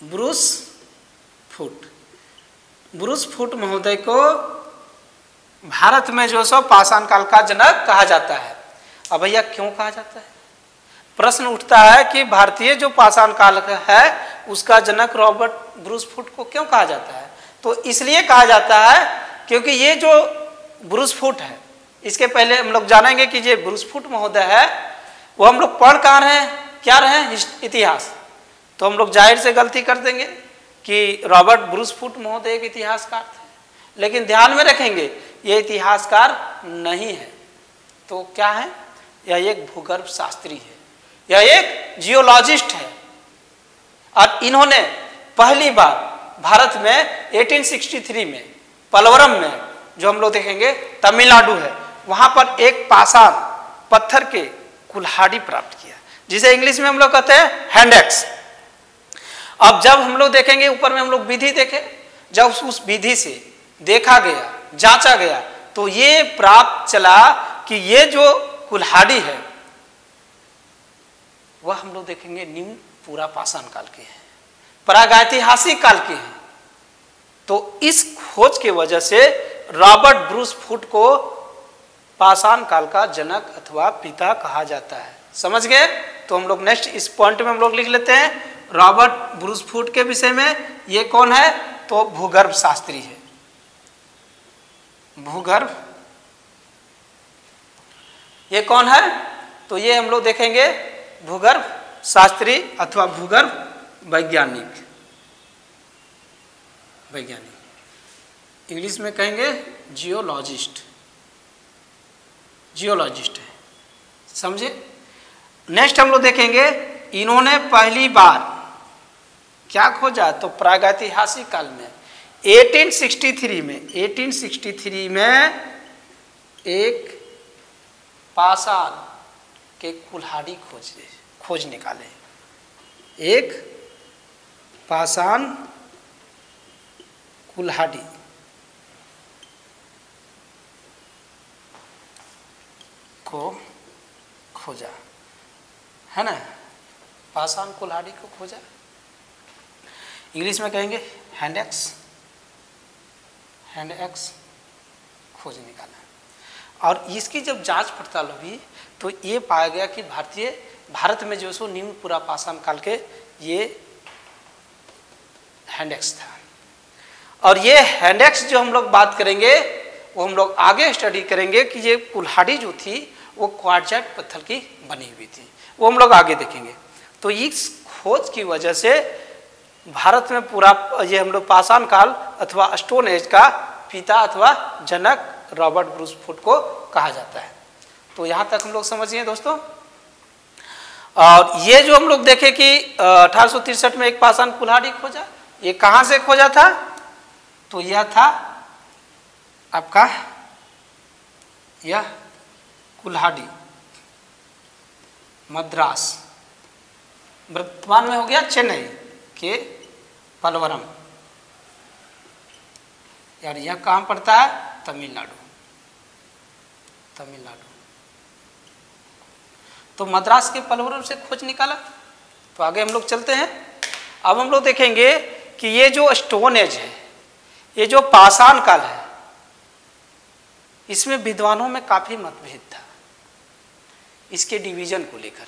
Bruce foot. Bruce foot महोदय को भारत में जो सो पाषाण काल का जनक कहा जाता है। अब भैया क्यों कहा जाता है? प्रश्न उठता है कि भारतीय जो पाषाण काल है उसका जनक रॉबर्ट ब्रूस फुट को क्यों कहा जाता है? तो इसलिए कहा जाता है क्योंकि ये जो ब्रूस फुट है, इसके पहले हम लोग जानेंगे कि ये ब्रूस फुट महोदय है वो हम लोग पढ़ कहाँ रहे हैं, क्या रहे हैं? इतिहास। तो हम लोग जाहिर से गलती कर देंगे कि रॉबर्ट ब्रूस फुट महोदय एक इतिहासकार थे, लेकिन ध्यान में रखेंगे ये इतिहासकार नहीं है। तो क्या है? यह एक भूगर्भ शास्त्री है, यह एक जियोलॉजिस्ट है, और इन्होंने पहली बार भारत में 1863 में पलवरम में जो हम लोग देखेंगे तमिलनाडु है, वहां पर एक पाषाण पत्थर के कुल्हाड़ी प्राप्त किया, जिसे इंग्लिश में हम लोग कहते हैं हैंड-एक्स। अब जब हम लोग देखेंगे ऊपर में हम लोग विधि देखें, जब उस विधि से देखा गया, जांचा गया, तो ये प्राप्त चला कि ये जो कुल्हाड़ी है वह हम लोग देखेंगे निम्न पूरा पाषाण काल के हैं, प्रागैतिहासिक काल के हैं। तो इस खोज के वजह से रॉबर्ट ब्रूस फुट को पाषाण काल का जनक अथवा पिता कहा जाता है। समझ गए? तो हम लोग नेक्स्ट इस पॉइंट में हम लोग लिख लेते हैं रॉबर्ट ब्रूस फुट के विषय में। ये कौन है? तो भूगर्भ शास्त्री है, भूगर्भ। ये कौन है? तो ये हम लोग देखेंगे भूगर्भ शास्त्री अथवा भूगर्भ वैज्ञानिक, इंग्लिश में कहेंगे जियोलॉजिस्ट, जियोलॉजिस्ट है। समझे? नेक्स्ट हम लोग देखेंगे इन्होंने पहली बार क्या खोजा? तो प्रागैतिहासिक काल में 1863 में एक पाषाण के कुल्हाड़ी खोज निकाले, एक पाषाण कुल्हाड़ी को खोजा, है ना? पाषाण कुल्हाड़ी को खोजा, इंग्लिश में कहेंगे हैंड-एक्स, हैंड-एक्स खोज निकाला। और इसकी जब जांच पड़ताल हुई तो ये पाया गया कि भारत में जो सो निम्न पूरा पाषाण काल के ये हैंड-एक्स था। और ये हैंड-एक्स जो हम लोग बात करेंगे वो हम लोग आगे स्टडी करेंगे कि ये कुल्हाड़ी जो थी वो क्वार्ट्जाइट पत्थर की बनी हुई थी, वो हम लोग आगे देखेंगे। तो इस खोज की वजह से भारत में पूरा ये हम लोग पाषाण काल अथवा स्टोन एज का पिता अथवा जनक रॉबर्ट ब्रूस फुट को कहा जाता है। तो यहाँ तक हम लोग समझिए दोस्तों। और ये जो हम लोग देखे कि 1863 में एक पाषाण कुल्हाड़ी खोजा, ये कहाँ से खोजा था? तो यह था आपका यह कुल्हाड़ी मद्रास, वर्तमान में हो गया चेन्नई के पलवरम, यार यह कहाँ पड़ता है? तमिलनाडु, तमिलनाडु। तो मद्रास के पलवरम से खोज निकाला। तो आगे हम लोग चलते हैं। अब हम लोग देखेंगे कि ये जो स्टोन एज है, ये जो पाषाण काल है, इसमें विद्वानों में काफी मतभेद था इसके डिवीजन को लेकर।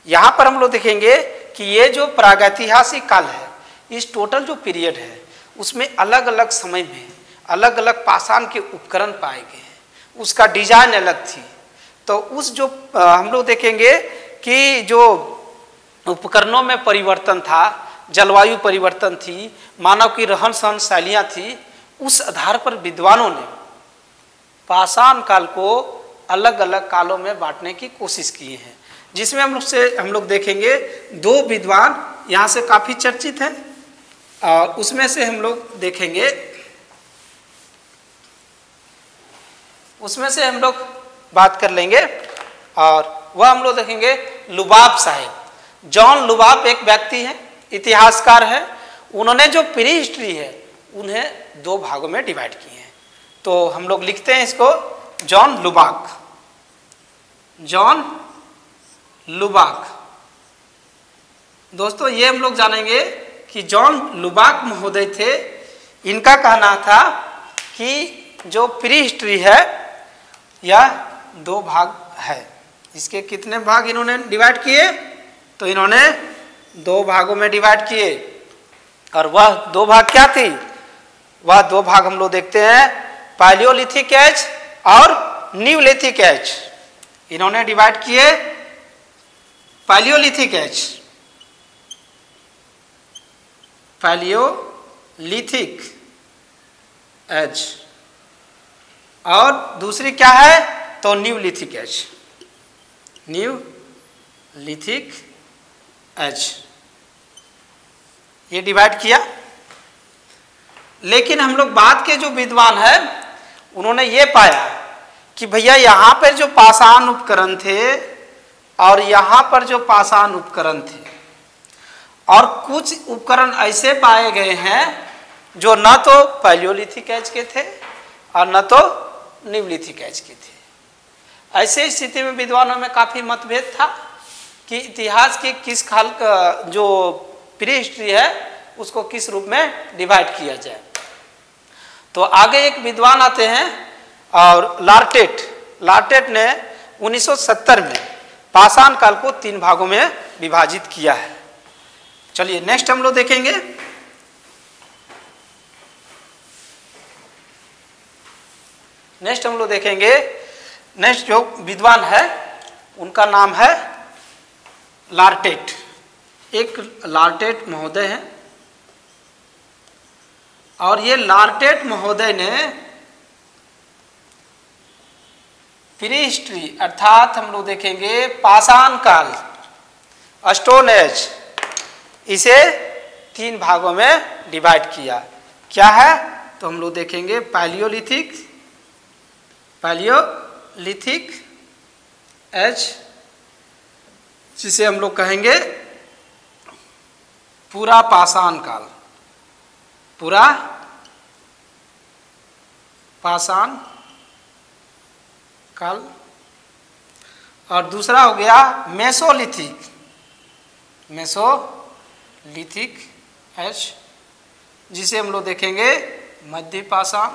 यहां पर हम लोग देखेंगे कि ये जो प्रागैतिहासिक काल है, इस टोटल जो पीरियड है उसमें अलग अलग समय में अलग अलग पाषाण के उपकरण पाए गए हैं, उसका डिजाइन अलग थी। तो उस जो हम लोग देखेंगे कि जो उपकरणों में परिवर्तन था, जलवायु परिवर्तन थी, मानव की रहन सहन शैलियाँ थी, उस आधार पर विद्वानों ने पाषाण काल को अलग अलग कालों में बांटने की कोशिश की है, जिसमें हम लोग देखेंगे दो विद्वान यहाँ से काफ़ी चर्चित हैं। और उसमें से हम लोग देखेंगे, उसमें से हम लोग बात कर लेंगे और वह हम लोग देखेंगे लुबाब साहब। जॉन लुबाब एक व्यक्ति हैं, इतिहासकार हैं। उन्होंने जो प्री हिस्ट्री है उन्हें दो भागों में डिवाइड किए हैं। तो हम लोग लिखते हैं इसको जॉन लुबाक, जॉन लुबाक। दोस्तों ये हम लोग जानेंगे कि जॉन लुबाक महोदय थे। इनका कहना था कि जो प्री हिस्ट्री है यह दो भाग है। इसके कितने भाग इन्होंने डिवाइड किए? तो इन्होंने दो भागों में डिवाइड किए। और वह दो भाग क्या थी? वह दो भाग हम लोग देखते हैं, पैलियोलिथिक एज और न्यूलिथिक एज। इन्होंने डिवाइड किए पैलियोलिथिक एज, पैलियोलिथिक एज, और दूसरी क्या है? तो न्यूलिथिक एज, न्यूलिथिक एज। ये डिवाइड किया। लेकिन हम लोग बाद के जो विद्वान है उन्होंने ये पाया कि भैया यहाँ पर जो पाषाण उपकरण थे और यहाँ पर जो पाषाण उपकरण थे, और कुछ उपकरण ऐसे पाए गए हैं जो न तो पैलियोलिथिक एज के थे और न तो नियोलिथिक एज के थे। ऐसे स्थिति में विद्वानों में काफ़ी मतभेद था कि इतिहास के किस काल का जो प्री हिस्ट्री है उसको किस रूप में डिवाइड किया जाए। तो आगे एक विद्वान आते हैं और लार्टेट ने 1970 में पाषाण काल को 3 भागों में विभाजित किया है। चलिए नेक्स्ट हम लोग देखेंगे। नेक्स्ट जो विद्वान है उनका नाम है लार्टेट। एक लार्टेट महोदय हैं और ये लार्टेट महोदय ने प्री हिस्ट्री अर्थात हम लोग देखेंगे पाषाण काल, स्टोन एज, इसे 3 भागों में डिवाइड किया। क्या है तो हम लोग देखेंगे पैलियोलिथिक एज, जिसे हम लोग कहेंगे पूरा पाषाण काल, और दूसरा हो गया मेसोलिथिक एज, जिसे हम लोग देखेंगे मध्य पाषाण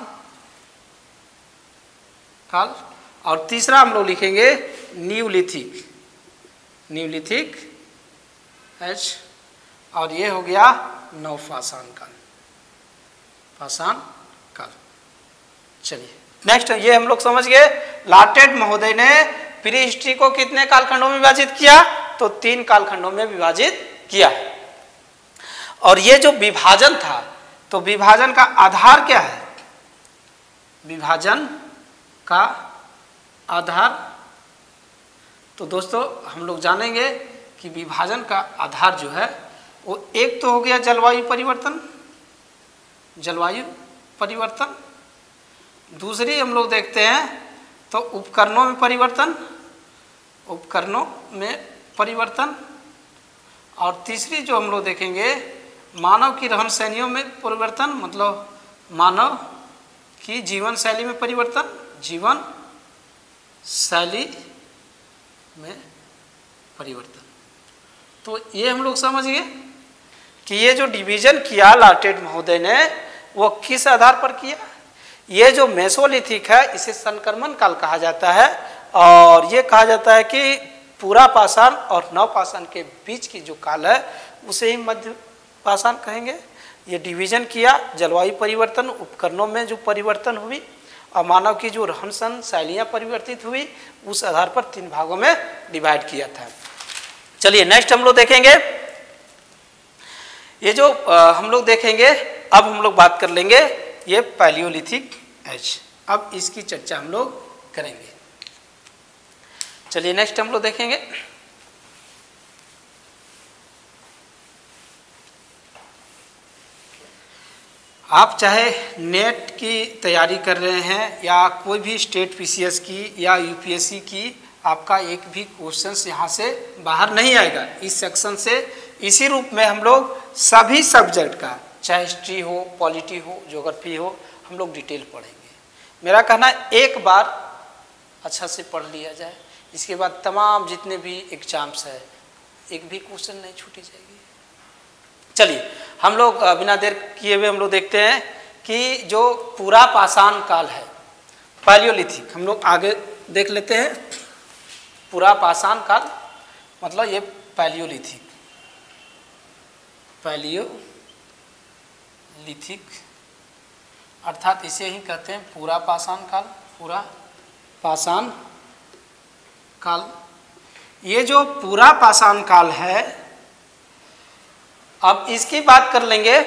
काल, और तीसरा हम लोग लिखेंगे न्यूलिथिक एज, और ये हो गया नवपाषाण काल। चलिए नेक्स्ट ये हम लोग समझ गए लार्टेट महोदय ने प्री हिस्ट्री को कितने कालखंडों में विभाजित किया, तो 3 कालखंडों में विभाजित किया है। और ये जो विभाजन था तो विभाजन का आधार क्या है? विभाजन का आधार, तो दोस्तों हम लोग जानेंगे कि विभाजन का आधार जो है वो एक तो हो गया जलवायु परिवर्तन, दूसरी हम लोग देखते हैं तो उपकरणों में परिवर्तन, और तीसरी जो हम लोग देखेंगे मानव की रहन शैलियों में परिवर्तन, मतलब मानव की जीवन शैली में परिवर्तन, तो ये हम लोग समझ गए कि ये जो डिवीजन किया लार्टेट महोदय ने वो किस आधार पर किया। ये जो मेसोलिथिक है इसे संक्रमण काल कहा जाता है, और ये कहा जाता है कि पूरा पाषाण और नवपाषाण के बीच की जो काल है उसे ही मध्य पाषाण कहेंगे। ये डिवीजन किया, जलवायु परिवर्तन, उपकरणों में जो परिवर्तन हुई और मानव की जो रहन सहन शैलियाँ परिवर्तित हुई, उस आधार पर 3 भागों में डिवाइड किया था। चलिए नेक्स्ट हम लोग देखेंगे, ये जो हम लोग देखेंगे, अब हम लोग बात कर लेंगे ये पैलियोलिथिक एज। अब इसकी चर्चा हम लोग करेंगे। चलिए नेक्स्ट हम लोग देखेंगे आप चाहे नेट की तैयारी कर रहे हैं या कोई भी स्टेट पीसीएस की या यूपीएससी की, आपका एक भी क्वेश्चंस यहाँ से बाहर नहीं आएगा। इस सेक्शन से इसी रूप में हम लोग सभी सब्जेक्ट का, चाहे हिस्ट्री हो, पॉलिटी हो, ज्योग्राफी हो, हम लोग डिटेल पढ़ेंगे। मेरा कहना एक बार अच्छा से पढ़ लिया जाए, इसके बाद तमाम जितने भी एग्जाम्स है एक भी क्वेश्चन नहीं छूटी जाएगी। चलिए हम लोग बिना देर किए हुए हम लोग देखते हैं कि जो पूरा पाषाण काल है पैलियोलिथिक, हम लोग आगे देख लेते हैं। पूरा पाषाण काल मतलब ये पैलियोलिथिक अर्थात इसे ही कहते हैं पूरा पाषाण काल। ये जो पूरा पाषाण काल है, अब इसकी बात कर लेंगे।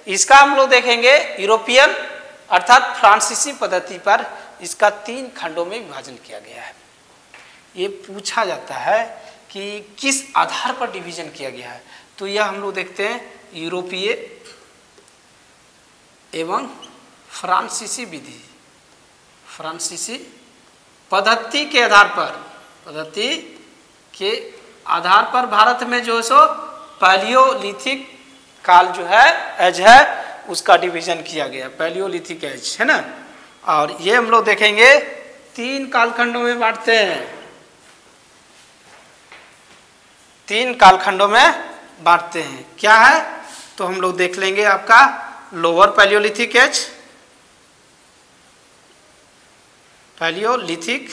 इसका हम लोग देखेंगे यूरोपियन अर्थात फ्रांसीसी पद्धति पर इसका 3 खंडों में विभाजन किया गया है। ये पूछा जाता है कि किस आधार पर डिवीजन किया गया है, तो यह हम लोग देखते हैं यूरोपीय एवं फ्रांसीसी विधि, फ्रांसीसी पद्धति के आधार पर भारत में जो सो पैलियोलिथिक काल जो है एज है उसका डिवीजन किया गया, पैलियोलिथिक एज है ना। और ये हम लोग देखेंगे 3 कालखंडों में बांटते हैं, 3 कालखंडों में बांटते हैं। क्या है तो हम लोग देख लेंगे आपका lower palaeolithic age, palaeolithic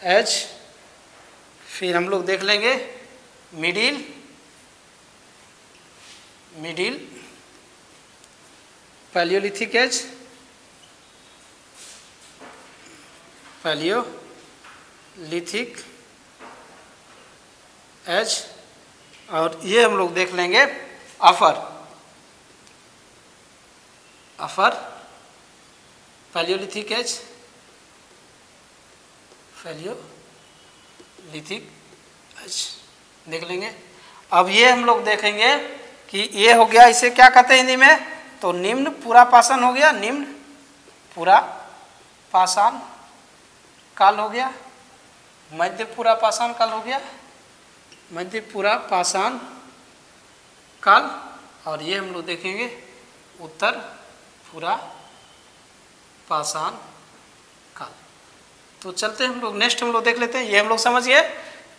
age, फिर हम लोग देख लेंगे middle palaeolithic age, palaeolithic age, और ये हम लोग देख लेंगे upper palaeolithic age, palaeolithic age देख लेंगे। अब ये हम लोग देखेंगे कि ये हो गया, इसे क्या कहते हैं हिंदी में, तो निम्न पुरापाषाण हो गया, निम्न पुरापाषाण काल हो गया, मध्य पुरापाषाण काल हो गया, मध्य पुरापाषाण काल, और ये हम लोग देखेंगे उत्तर पुरापाषाण काल। तो चलते हैं हम लोग, नेक्स्ट हम लोग देख लेते हैं। ये हम लोग समझ गए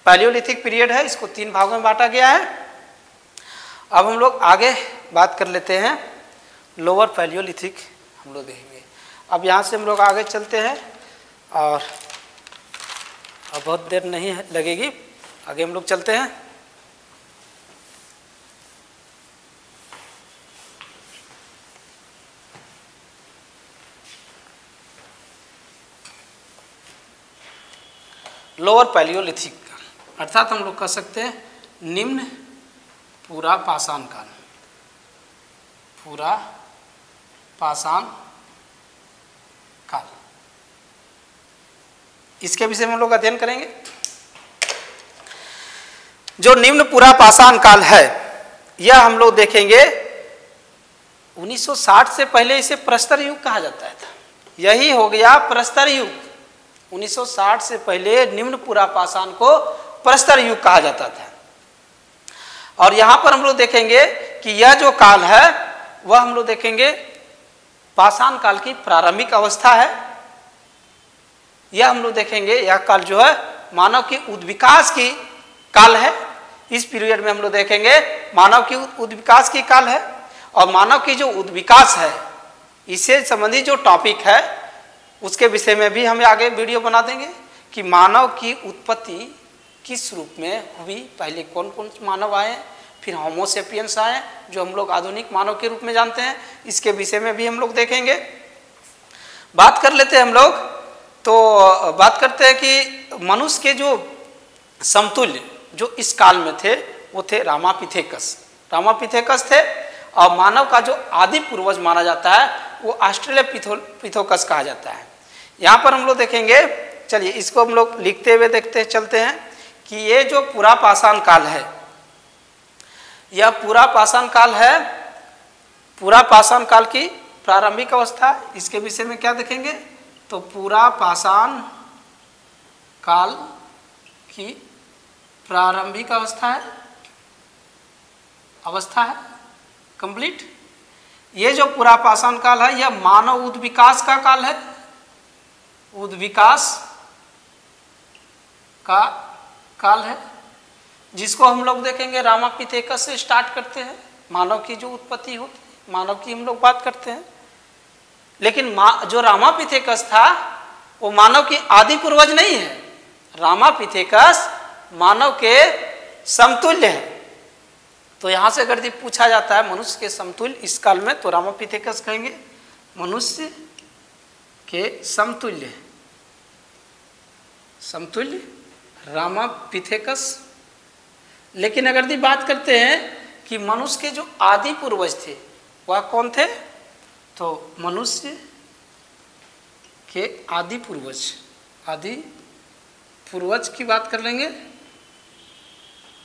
पैलियोलिथिक पीरियड है, इसको 3 भागों में बांटा गया है। अब हम लोग आगे बात कर लेते हैं लोअर पैलियोलिथिक, हम लोग देखेंगे। अब यहाँ से हम लोग आगे चलते हैं और अब बहुत देर नहीं लगेगी, आगे हम लोग चलते हैं। लोअर पैलियोलिथिक अर्थात हम लोग कह सकते हैं निम्न पुरापाषाण काल, पुरापाषाण काल, इसके विषय में हम लोग अध्ययन करेंगे। जो निम्न पुरापाषाण काल है यह हम लोग देखेंगे 1960 से पहले इसे प्रस्तर युग कहा जाता था, यही हो गया प्रस्तर युग। 1960 से पहले निम्न पुरापाषाण को प्रस्तर युग कहा जाता था। और यहां पर हम लोग देखेंगे कि यह जो काल है वह हम लोग देखेंगे पाषाण काल की प्रारंभिक अवस्था है। यह हम लोग देखेंगे यह काल जो है मानव की उद्विकास की काल है। इस पीरियड में हम लोग देखेंगे मानव की उद्विकास की काल है, और मानव की जो उद्विकास है इससे संबंधित जो टॉपिक है उसके विषय में भी हम आगे वीडियो बना देंगे कि मानव की उत्पत्ति किस रूप में हुई, पहले कौन कौन मानव आए, फिर होमो सेपियंस आए जो हम लोग आधुनिक मानव के रूप में जानते हैं, इसके विषय में भी हम लोग देखेंगे। बात कर लेते हैं हम लोग, तो बात करते हैं कि मनुष्य के जो समतुल्य जो इस काल में थे वो थे रामापिथेकस थे, और मानव का जो आदि पूर्वज माना जाता है वो ऑस्ट्रेलोपिथेकस कहा जाता है। यहाँ पर हम लोग देखेंगे, चलिए इसको हम लोग लिखते हुए देखते चलते हैं कि ये जो पुरापाषाण काल है, यह पुरापाषाण काल है, पुरापाषाण काल की प्रारंभिक अवस्था। इसके विषय में क्या देखेंगे तो पुरापाषाण काल की प्रारंभिक अवस्था है कंप्लीट। ये जो पुरापाषाण काल है यह मानव उद्विकास का काल है, उद्विकास का काल है, जिसको हम लोग देखेंगे रामापिथेकस से स्टार्ट करते हैं। मानव की जो उत्पत्ति होती है, मानव की हम लोग बात करते हैं, लेकिन जो रामापिथेकस था वो मानव की आदि पूर्वज नहीं है। रामापिथेकस मानव के समतुल्य है। तो यहाँ से अगर पूछा जाता है मनुष्य के समतुल्य इस काल में, तो रामापिथेकस कहेंगे मनुष्य के समतुल्य रामापिथेकस। लेकिन अगर बात करते हैं कि मनुष्य के जो आदि पूर्वज थे वह कौन थे, तो मनुष्य के आदि पूर्वज की बात कर लेंगे,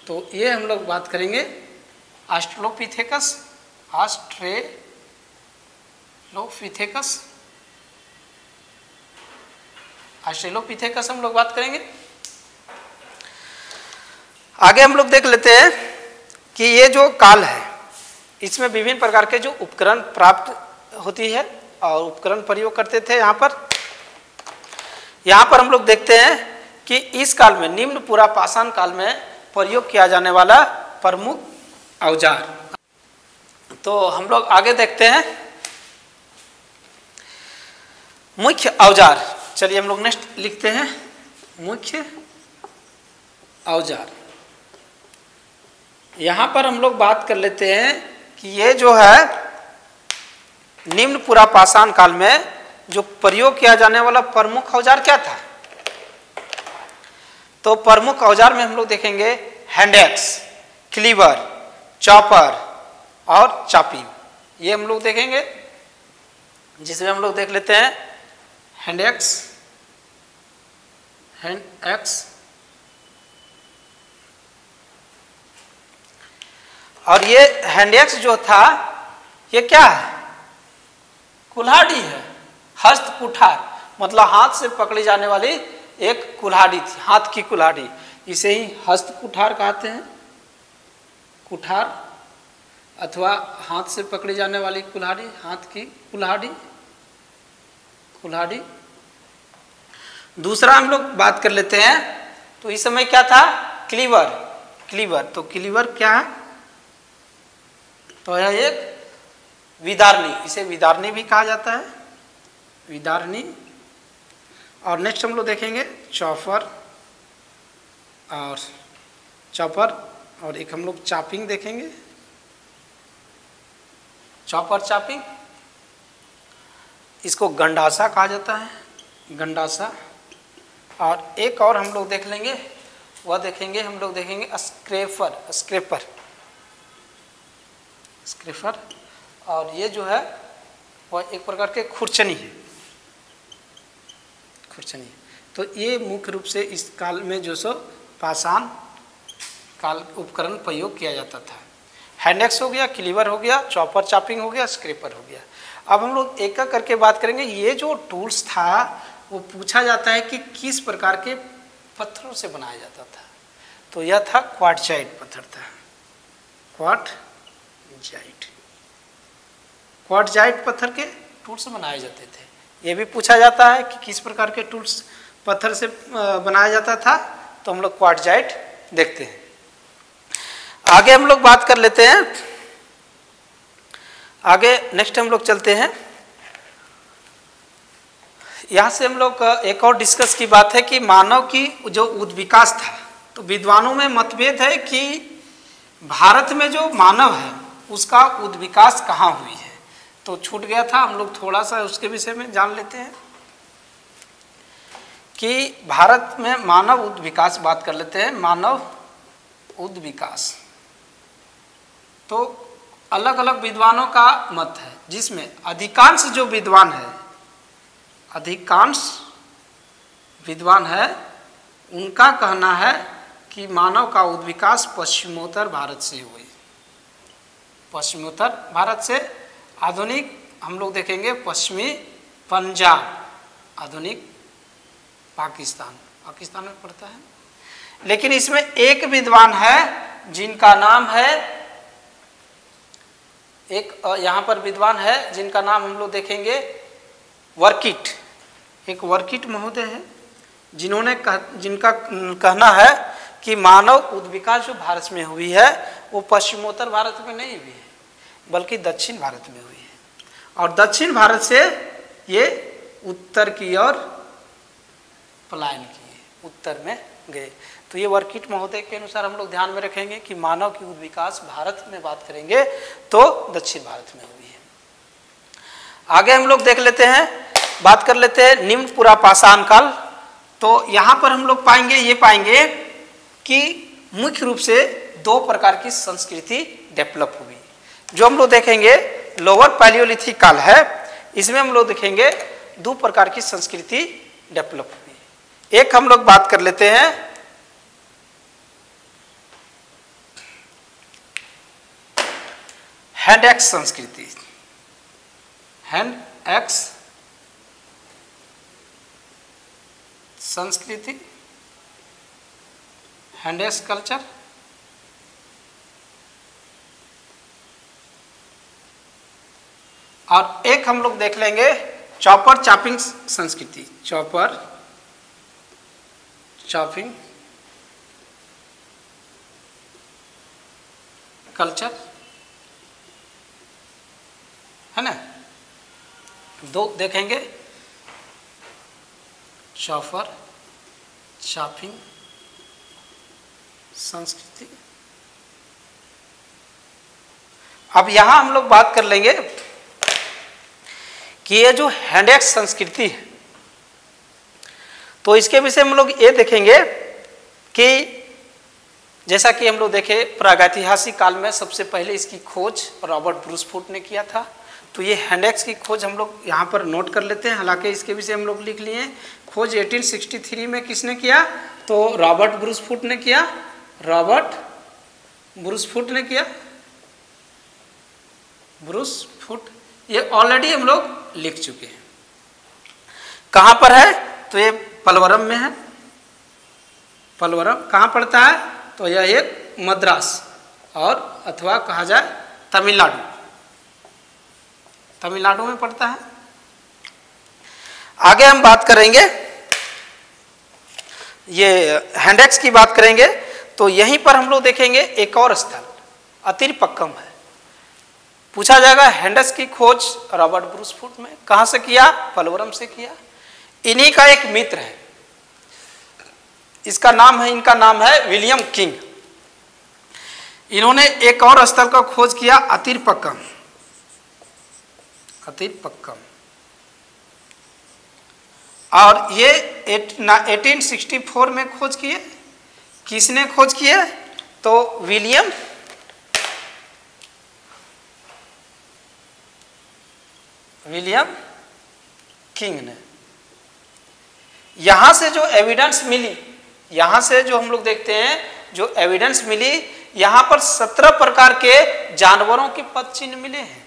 तो ये हम लोग बात करेंगे ऑस्ट्रेलोपिथेकस ऑस्ट्रेलोपिथेकस, ऑस्ट्रेलोपिथेकस हम लोग बात करेंगे। आगे हम लोग देख लेते हैं कि ये जो काल है इसमें विभिन्न प्रकार के जो उपकरण प्राप्त होती है और उपकरण प्रयोग करते थे। यहाँ पर हम लोग देखते हैं कि इस काल में निम्न पूरा पाषाण काल में प्रयोग किया जाने वाला प्रमुख औजार। तो हम लोग आगे देखते हैं मुख्य औजार। चलिए हम लोग नेक्स्ट लिखते हैं मुख्य औजार। यहाँ पर हम लोग बात कर लेते हैं कि ये जो है निम्न पूरा पाषाण काल में जो प्रयोग किया जाने वाला प्रमुख औजार क्या था। तो प्रमुख औजार में हम लोग देखेंगे हैंड एक्स, क्लीवर, चॉपर और चापी, ये हम लोग देखेंगे। जिसमें हम लोग देख लेते हैं हैंड एक्स और ये हैंड एक्स जो था ये क्या है, कुल्हाड़ी है, हस्त कुठार, मतलब हाथ से पकड़ी जाने वाली एक कुल्हाड़ी थी, हाथ की कुल्हाड़ी। इसे ही हस्त कुठार कहते हैं, कुठार अथवा हाथ से पकड़ी जाने वाली कुल्हाड़ी, हाथ की कुल्हाड़ी। दूसरा हम लोग बात कर लेते हैं तो इस समय क्या था, क्लीवर। तो क्लीवर क्या है, तो यह एक विदारनी, इसे विदारनी भी कहा जाता है, विदारनी। और नेक्स्ट हम लोग देखेंगे चॉपर और एक हम लोग चापिंग देखेंगे, चॉपर चापिंग। इसको गंडासा कहा जाता है, गंडासा। और एक और हम लोग देख लेंगे, वह देखेंगे हम लोग देखेंगे स्क्रेपर। और ये जो है वह एक प्रकार के खुरचनी है, तो ये मुख्य रूप से इस काल में जो सो पाषाण काल उपकरण प्रयोग किया जाता था। हैंड एक्स हो गया, क्लीवर हो गया, चॉपर चापिंग हो गया, स्क्रेपर हो गया। अब हम लोग एक एक करके बात करेंगे। ये जो टूल्स था वो पूछा जाता है कि किस प्रकार के पत्थरों से बनाया जाता था। तो यह था क्वार्टजाइट पत्थर था, क्वार्टजाइट पत्थर के टूल्स बनाए जाते थे। ये भी पूछा जाता है कि किस प्रकार के टूल्स पत्थर से बनाया जाता था, तो हम लोग क्वार्टजाइट देखते हैं। आगे हम लोग बात कर लेते हैं, आगे नेक्स्ट हम लोग चलते हैं। यहाँ से हम लोग एक और डिस्कस की बात है कि मानव की जो उद्विकास था, तो विद्वानों में मतभेद है कि भारत में जो मानव है उसका उद्विकास कहाँ हुई है। तो छूट गया था, हम लोग थोड़ा सा उसके विषय में जान लेते हैं कि भारत में मानव उद्विकास बात कर लेते हैं। मानव उद्विकास तो अलग अलग विद्वानों का मत है, जिसमें अधिकांश जो विद्वान है उनका कहना है कि मानव का उद्विकास पश्चिमोत्तर भारत से हुई, पश्चिमोत्तर भारत से। आधुनिक हम लोग देखेंगे पश्चिमी पंजाब, आधुनिक पाकिस्तान में पड़ता है। लेकिन इसमें एक विद्वान है जिनका नाम है, एक यहाँ पर विद्वान है जिनका नाम हम लोग देखेंगे वर्किट, एक वर्किट महोदय है, जिनका कहना है कि मानव उद्विकास जो भारत में हुई है वो पश्चिमोत्तर भारत में नहीं हुई है बल्कि दक्षिण भारत में हुई है, और दक्षिण भारत से ये उत्तर की ओर पलायन किए, उत्तर में गए। तो ये वर्किट महोदय के अनुसार हम लोग ध्यान में रखेंगे कि मानव की उद्विकास भारत में बात करेंगे तो दक्षिण भारत में हुई है। आगे हम लोग देख लेते हैं, बात कर लेते हैं निम्न पूरा पाषाण काल। तो यहाँ पर हम लोग पाएंगे कि मुख्य रूप से दो प्रकार की संस्कृति डेवलप हुई। जो हम लोग देखेंगे लोअर पैलियोलिथिक काल है, इसमें हम लोग देखेंगे दो प्रकार की संस्कृति डेवलप हुई। एक हम लोग बात कर लेते हैं हैंड एक्स संस्कृति। हैंड एक्स संस्कृति, हैंड एक्स कल्चर, और एक हम लोग देख लेंगे चॉपर चॉपिंग संस्कृति, चॉपर चॉपिंग कल्चर, है ना। दो देखेंगे, चॉपर चॉपिंग संस्कृति। अब यहां हम लोग बात कर लेंगे कि ये जो हैंड एक्स संस्कृति है, तो इसके विषय में हम लोग ये देखेंगे कि जैसा कि हम लोग देखे प्रागैतिहासिक काल में सबसे पहले इसकी खोज रॉबर्ट ब्रूस फूट ने किया था। तो ये हैंड एक्स की खोज हम लोग यहाँ पर नोट कर लेते हैं, हालांकि इसके विषय हम लोग लिख लिए हैं। खोज 1863 में किसने किया? तो रॉबर्ट ब्रूस फूट ने किया, रॉबर्ट ब्रूस फूट ने किया, ब्रूस फूट। ये ऑलरेडी हम लोग लिख चुके हैं। कहाँ पर है? तो ये पलवरम में है। पलवरम कहाँ पड़ता है? तो यह एक मद्रास और अथवा कहा जाए तमिलनाडु, तमिलनाडु में पड़ता है। आगे हम बात करेंगे, ये हैंडेक्स की बात करेंगे, तो यहीं पर हम लोग देखेंगे एक और स्थल अतिरपक्कम है। पूछा जाएगा हैंडेक्स की खोज रॉबर्ट ब्रूस फूट में कहाँ से किया? पलवरम से किया। इन्हीं का एक मित्र है, इसका नाम है, इनका नाम है विलियम किंग। इन्होंने एक और स्थल का खोज किया अतिरपक्कम, अतिरपक्कम, और ये 1864 में खोज किए। किसने खोज किए? तो विलियम किंग ने। यहां से जो एविडेंस मिली, यहां से जो हम लोग देखते हैं जो एविडेंस मिली, यहां पर 17 प्रकार के जानवरों के पद चिन्ह मिले हैं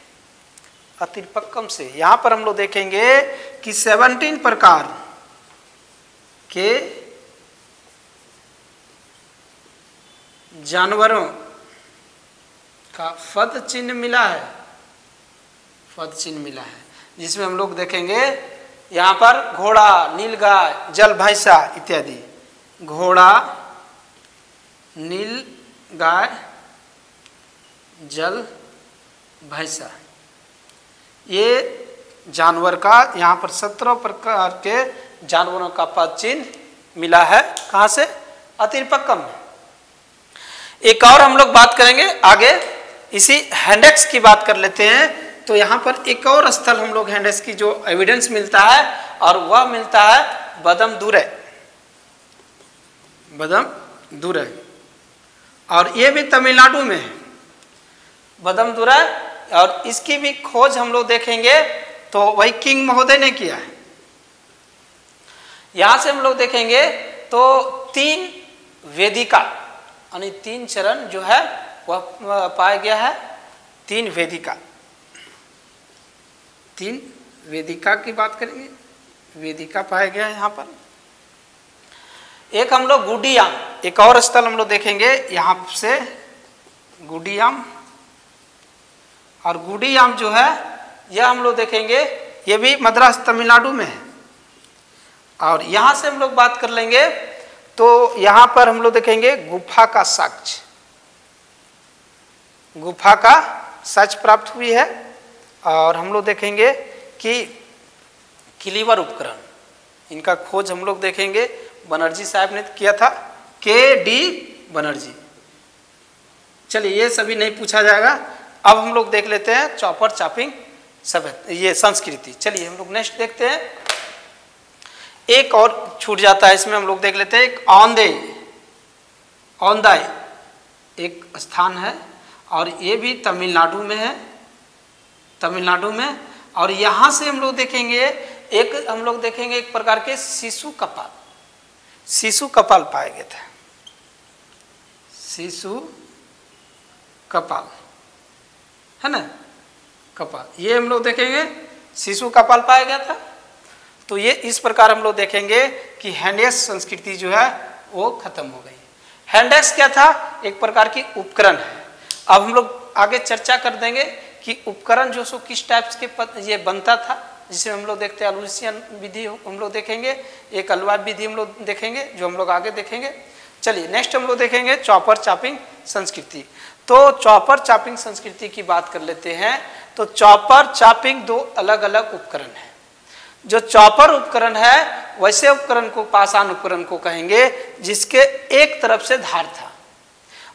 अतिरपक्कम से। यहां पर हम लोग देखेंगे कि 17 प्रकार के जानवरों का पद चिन्ह मिला है, पद चिन्ह मिला है, जिसमें हम लोग देखेंगे यहाँ पर घोड़ा, नीलगाय, जल भैंसा इत्यादि। घोड़ा, नीलगाय, जल भैंसा, ये जानवर का यहाँ पर 17 प्रकार के जानवरों का पद चिन्ह मिला है। कहाँ से? अतिरपक्कम में। एक और हम लोग बात करेंगे आगे, इसी हैंडेक्स की बात कर लेते हैं। तो यहाँ पर एक और स्थल हम लोग हैंडेक्स की जो एविडेंस मिलता है, और वह मिलता है बदमदुरै, बदमदुरै, और ये भी तमिलनाडु में है बदमदुरै। और इसकी भी खोज हम लोग देखेंगे तो वही किंग महोदय ने किया है। यहां से हम लोग देखेंगे तो 3 वेदिका यानी 3 चरण जो है वह पाया गया है। 3 वेदिका, 3 वेदिका की बात करेंगे, वेदिका पाया गया है यहाँ पर। एक हम लोग गुडियाम, एक और स्थल हम लोग देखेंगे यहाँ से गुडियाम, और गुडियाम जो है यह हम लोग देखेंगे ये भी मद्रास तमिलनाडु में है। और यहाँ से हम लोग बात कर लेंगे तो यहाँ पर हम लोग देखेंगे गुफा का साक्ष्य, गुफा का साक्ष्य प्राप्त हुई है। और हम लोग देखेंगे कि किलीवर उपकरण, इनका खोज हम लोग देखेंगे बनर्जी साहब ने किया था, के.डी. बनर्जी। चलिए ये सभी नहीं पूछा जाएगा। अब हम लोग देख लेते हैं चॉपर चॉपिंग सभ्यता, ये संस्कृति। चलिए हम लोग नेक्स्ट देखते हैं। एक और छूट जाता है इसमें, हम लोग देख लेते हैं एक औंधाई एक स्थान है, और ये भी तमिलनाडु में है, तमिलनाडु में। और यहाँ से हम लोग देखेंगे एक प्रकार के शिशु कपाल, शिशु कपाल पाए गए थे, शिशु कपाल, है ना, कपाल। ये हम लोग देखेंगे शिशु का पाल पाया गया था। तो ये इस प्रकार हम लोग देखेंगे कि हैंडेक्स संस्कृति जो है वो खत्म हो गई। हैंडेक्स क्या था? एक प्रकार की उपकरण है। अब हम लोग आगे चर्चा कर देंगे कि उपकरण जो सो किस टाइप के ये बनता था, जिसे हम लोग देखते हैं अलूसियन विधि हम लोग देखेंगे, एक अलवा विधि हम लोग देखेंगे जो हम लोग आगे देखेंगे। चलिए नेक्स्ट हम लोग देखेंगे चॉपर चॉपिंग संस्कृति। तो चॉपर चॉपिंग संस्कृति की बात कर लेते हैं। तो चॉपर चॉपिंग दो अलग अलग उपकरण है। जो चॉपर उपकरण है वैसे उपकरण को पाषाण उपकरण को कहेंगे जिसके एक तरफ से धार था,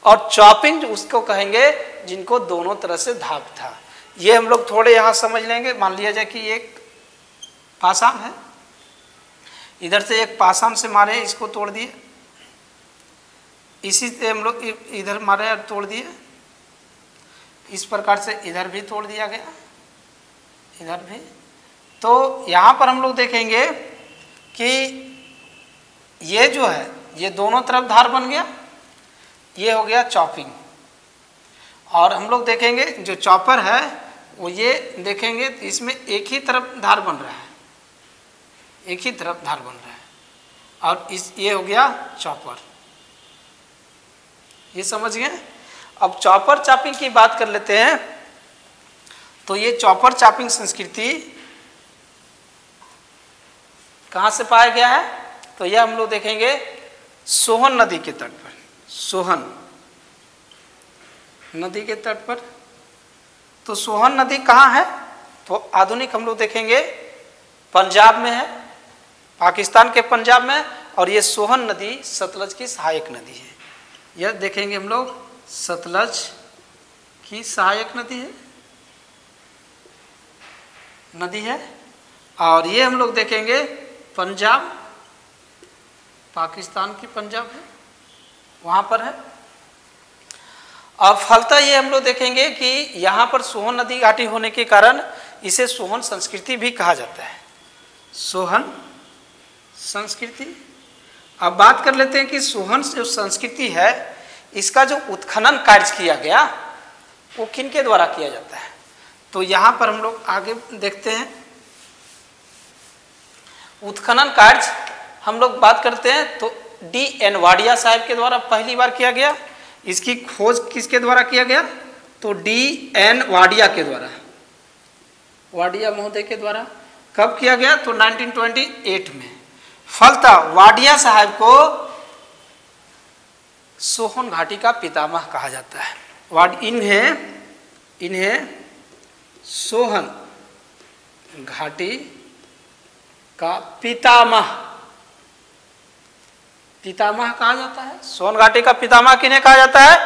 और चॉपिंग उसको कहेंगे जिनको दोनों तरफ से धार था। ये हम लोग थोड़े यहाँ समझ लेंगे। मान लिया जाए कि एक पाषाण है, इधर से एक पाषाण से मारे, इसको तोड़ दिए, इसी से हम लोग इधर मारे और तोड़ दिए, इस प्रकार से इधर भी तोड़ दिया गया, इधर भी। तो यहाँ पर हम लोग देखेंगे कि ये जो है ये दोनों तरफ धार बन गया, ये हो गया चॉपिंग। और हम लोग देखेंगे जो चॉपर है वो ये देखेंगे इसमें एक ही तरफ धार बन रहा है, एक ही तरफ धार बन रहा है, और ये हो गया चॉपर। ये समझ गए। अब चॉपर चॉपिंग की बात कर लेते हैं। तो ये चॉपर चॉपिंग संस्कृति कहाँ से पाया गया है? तो यह हम लोग देखेंगे सोहन नदी के तट पर, सोहन नदी के तट पर। तो सोहन नदी कहाँ है? तो आधुनिक हम लोग देखेंगे पंजाब में है, पाकिस्तान के पंजाब में। और ये सोहन नदी सतलज की सहायक नदी है। यह देखेंगे हम लोग सतलज की सहायक नदी है। और ये हम लोग देखेंगे पंजाब, पाकिस्तान की पंजाब है, वहाँ पर है। और फलतः ये हम लोग देखेंगे कि यहाँ पर सोहन नदी घाटी होने के कारण इसे सोहन संस्कृति भी कहा जाता है, सोहन संस्कृति। अब बात कर लेते हैं कि सोहन जो संस्कृति है इसका जो उत्खनन कार्य किया गया वो किन के द्वारा किया जाता है? तो यहाँ पर हम लोग आगे देखते हैं उत्खनन कार्य हम लोग बात करते हैं। तो D.N. वाडिया साहब के द्वारा पहली बार किया गया। इसकी खोज किसके द्वारा किया गया? तो D.N. वाडिया के द्वारा, वाडिया महोदय के द्वारा। कब किया गया? तो 1928 में। फलतः वाडिया साहब को सोहन घाटी का पितामह कहा जाता है। इन्हें सोहन घाटी का पितामह कहा जाता है। सोहन घाटी का पितामह किन्हें कहा जाता है?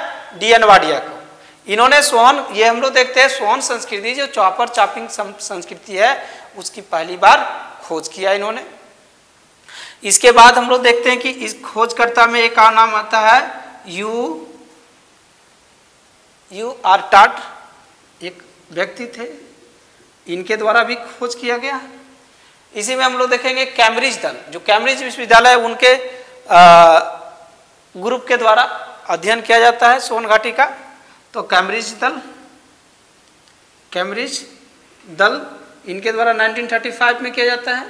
D.N. वाडिया को। इन्होंने सोहन, ये हम लोग देखते हैं सोहन संस्कृति जो चॉपर चॉपिंग संस्कृति है उसकी पहली बार खोज किया इन्होंने। इसके बाद हम लोग देखते हैं कि इस खोजकर्ता में एक का नाम आता है यू आर टाट, एक व्यक्ति थे, इनके द्वारा भी खोज किया गया। इसी में हम लोग देखेंगे कैम्ब्रिज दल, जो कैम्ब्रिज विश्वविद्यालय उनके ग्रुप के द्वारा अध्ययन किया जाता है सोहन घाटी का। तो कैम्ब्रिज दल इनके द्वारा 1935 में किया जाता है।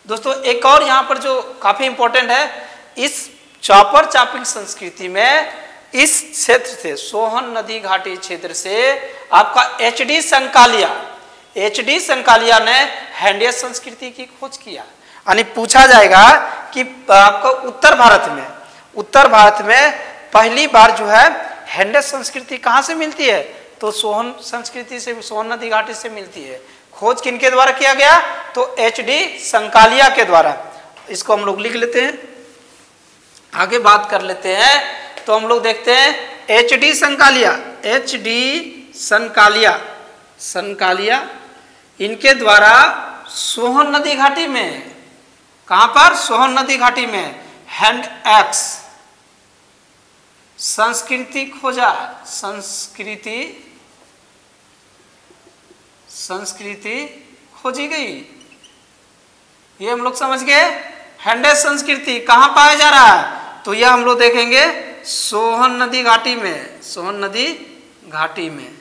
दोस्तों एक और यहाँ पर जो काफी इंपॉर्टेंट है, इस चॉपर चॉपिंग संस्कृति में इस क्षेत्र से, सोहन नदी घाटी क्षेत्र से आपका HD संकालिया ने हैंडेस संस्कृति की खोज किया। यानी पूछा जाएगा कि आपको उत्तर भारत में पहली बार जो है हैंडेस संस्कृति कहाँ से मिलती है? तो सोहन संस्कृति से, सोहन नदी घाटी से मिलती है। खोज किनके द्वारा किया गया? तो HD संकालिया के द्वारा। इसको हम लोग लिख लेते हैं, आगे बात कर लेते हैं। तो हम लोग देखते हैं HD संकालिया इनके द्वारा सोहन नदी घाटी में, कहां पर? सोहन नदी घाटी में हैंड एक्स संस्कृति खोजा, संस्कृति खोजी गई। ये हम लोग समझ गए। हैंडेस संस्कृति कहां पाया जा रहा है? तो यह हम लोग देखेंगे सोहन नदी घाटी में, सोहन नदी घाटी में।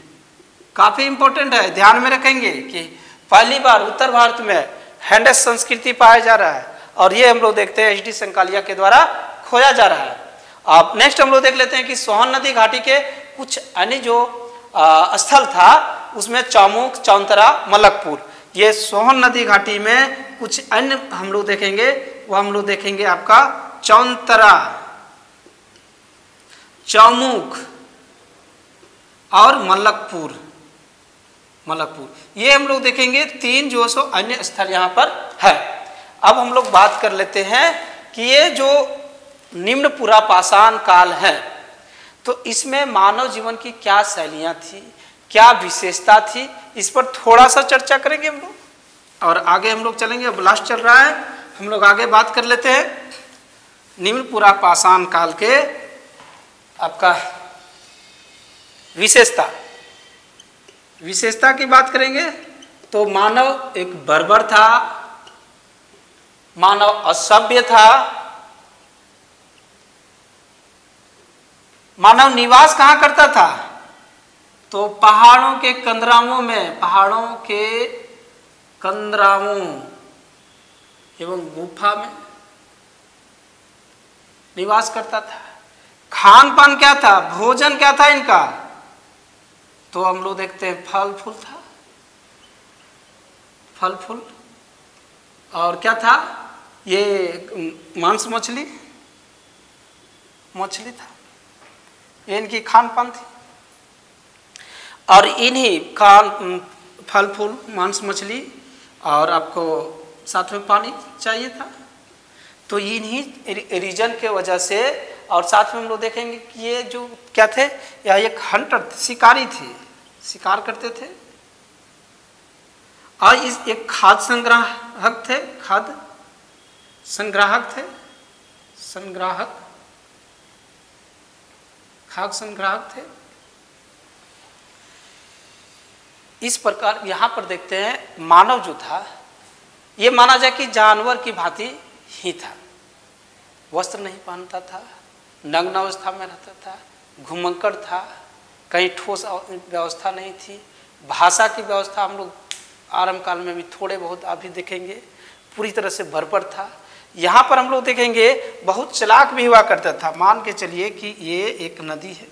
काफी इंपॉर्टेंट है, ध्यान में रखेंगे कि पहली बार उत्तर भारत में हैंडस संस्कृति पाया जा रहा है और ये हम लोग देखते हैं HD संकालिया के द्वारा खोया जा रहा है। अब नेक्स्ट हम लोग देख लेते हैं कि सोहन नदी घाटी के कुछ अन्य जो स्थल था उसमें चौमुख, चौंतरा, मलकपुर, ये सोहन नदी घाटी में कुछ अन्य हम लोग देखेंगे, वो हम लोग देखेंगे आपका चौंतरा, चौमुख और मलकपुर, ये हम लोग देखेंगे। 3 जो सो अन्य स्थल यहाँ पर है। अब हम लोग बात कर लेते हैं कि ये जो निम्न पुरा पाषाण काल है तो इसमें मानव जीवन की क्या शैलियाँ थी, क्या विशेषता थी, इस पर थोड़ा सा चर्चा करेंगे हम लोग और आगे हम लोग चलेंगे। अब लास्ट चल रहा है, हम लोग आगे बात कर लेते हैं निम्न पुरा पाषाण काल के आपका विशेषता की बात करेंगे तो मानव एक बर्बर था, मानव असभ्य था, मानव निवास कहाँ करता था तो पहाड़ों के कंदराओं में, पहाड़ों के कंदराओं एवं गुफा में निवास करता था। खान पान क्या था, भोजन क्या था इनका तो हम लोग देखते हैं फल फूल था, फल फूल और क्या था ये मांस मछली था, ये इनकी खान पान थी। और इन्हीं फल फूल, मांस मछली और आपको साथ में पानी चाहिए था, तो इन्हीं रीजन के वजह से। और साथ में हम लोग देखेंगे कि ये जो क्या थे, या एक हंटर थे, शिकारी थे, शिकार करते थे। और इस एक खाद्य संग्राहक थे, खाद्य संग्राहक थे, खाद्य संग्राहक थे। इस प्रकार यहाँ पर देखते हैं मानव जो था ये माना जाए कि जानवर की भांति ही था, वस्त्र नहीं पहनता था, नग्न अवस्था में रहता था, घुमक्कड़ था, कहीं ठोस व्यवस्था नहीं थी। भाषा की व्यवस्था हम लोग आरंभ काल में भी थोड़े बहुत अभी देखेंगे, पूरी तरह से भरपूर था। यहाँ पर हम लोग देखेंगे बहुत चालाक भी हुआ करता था। मान के चलिए कि ये एक नदी है,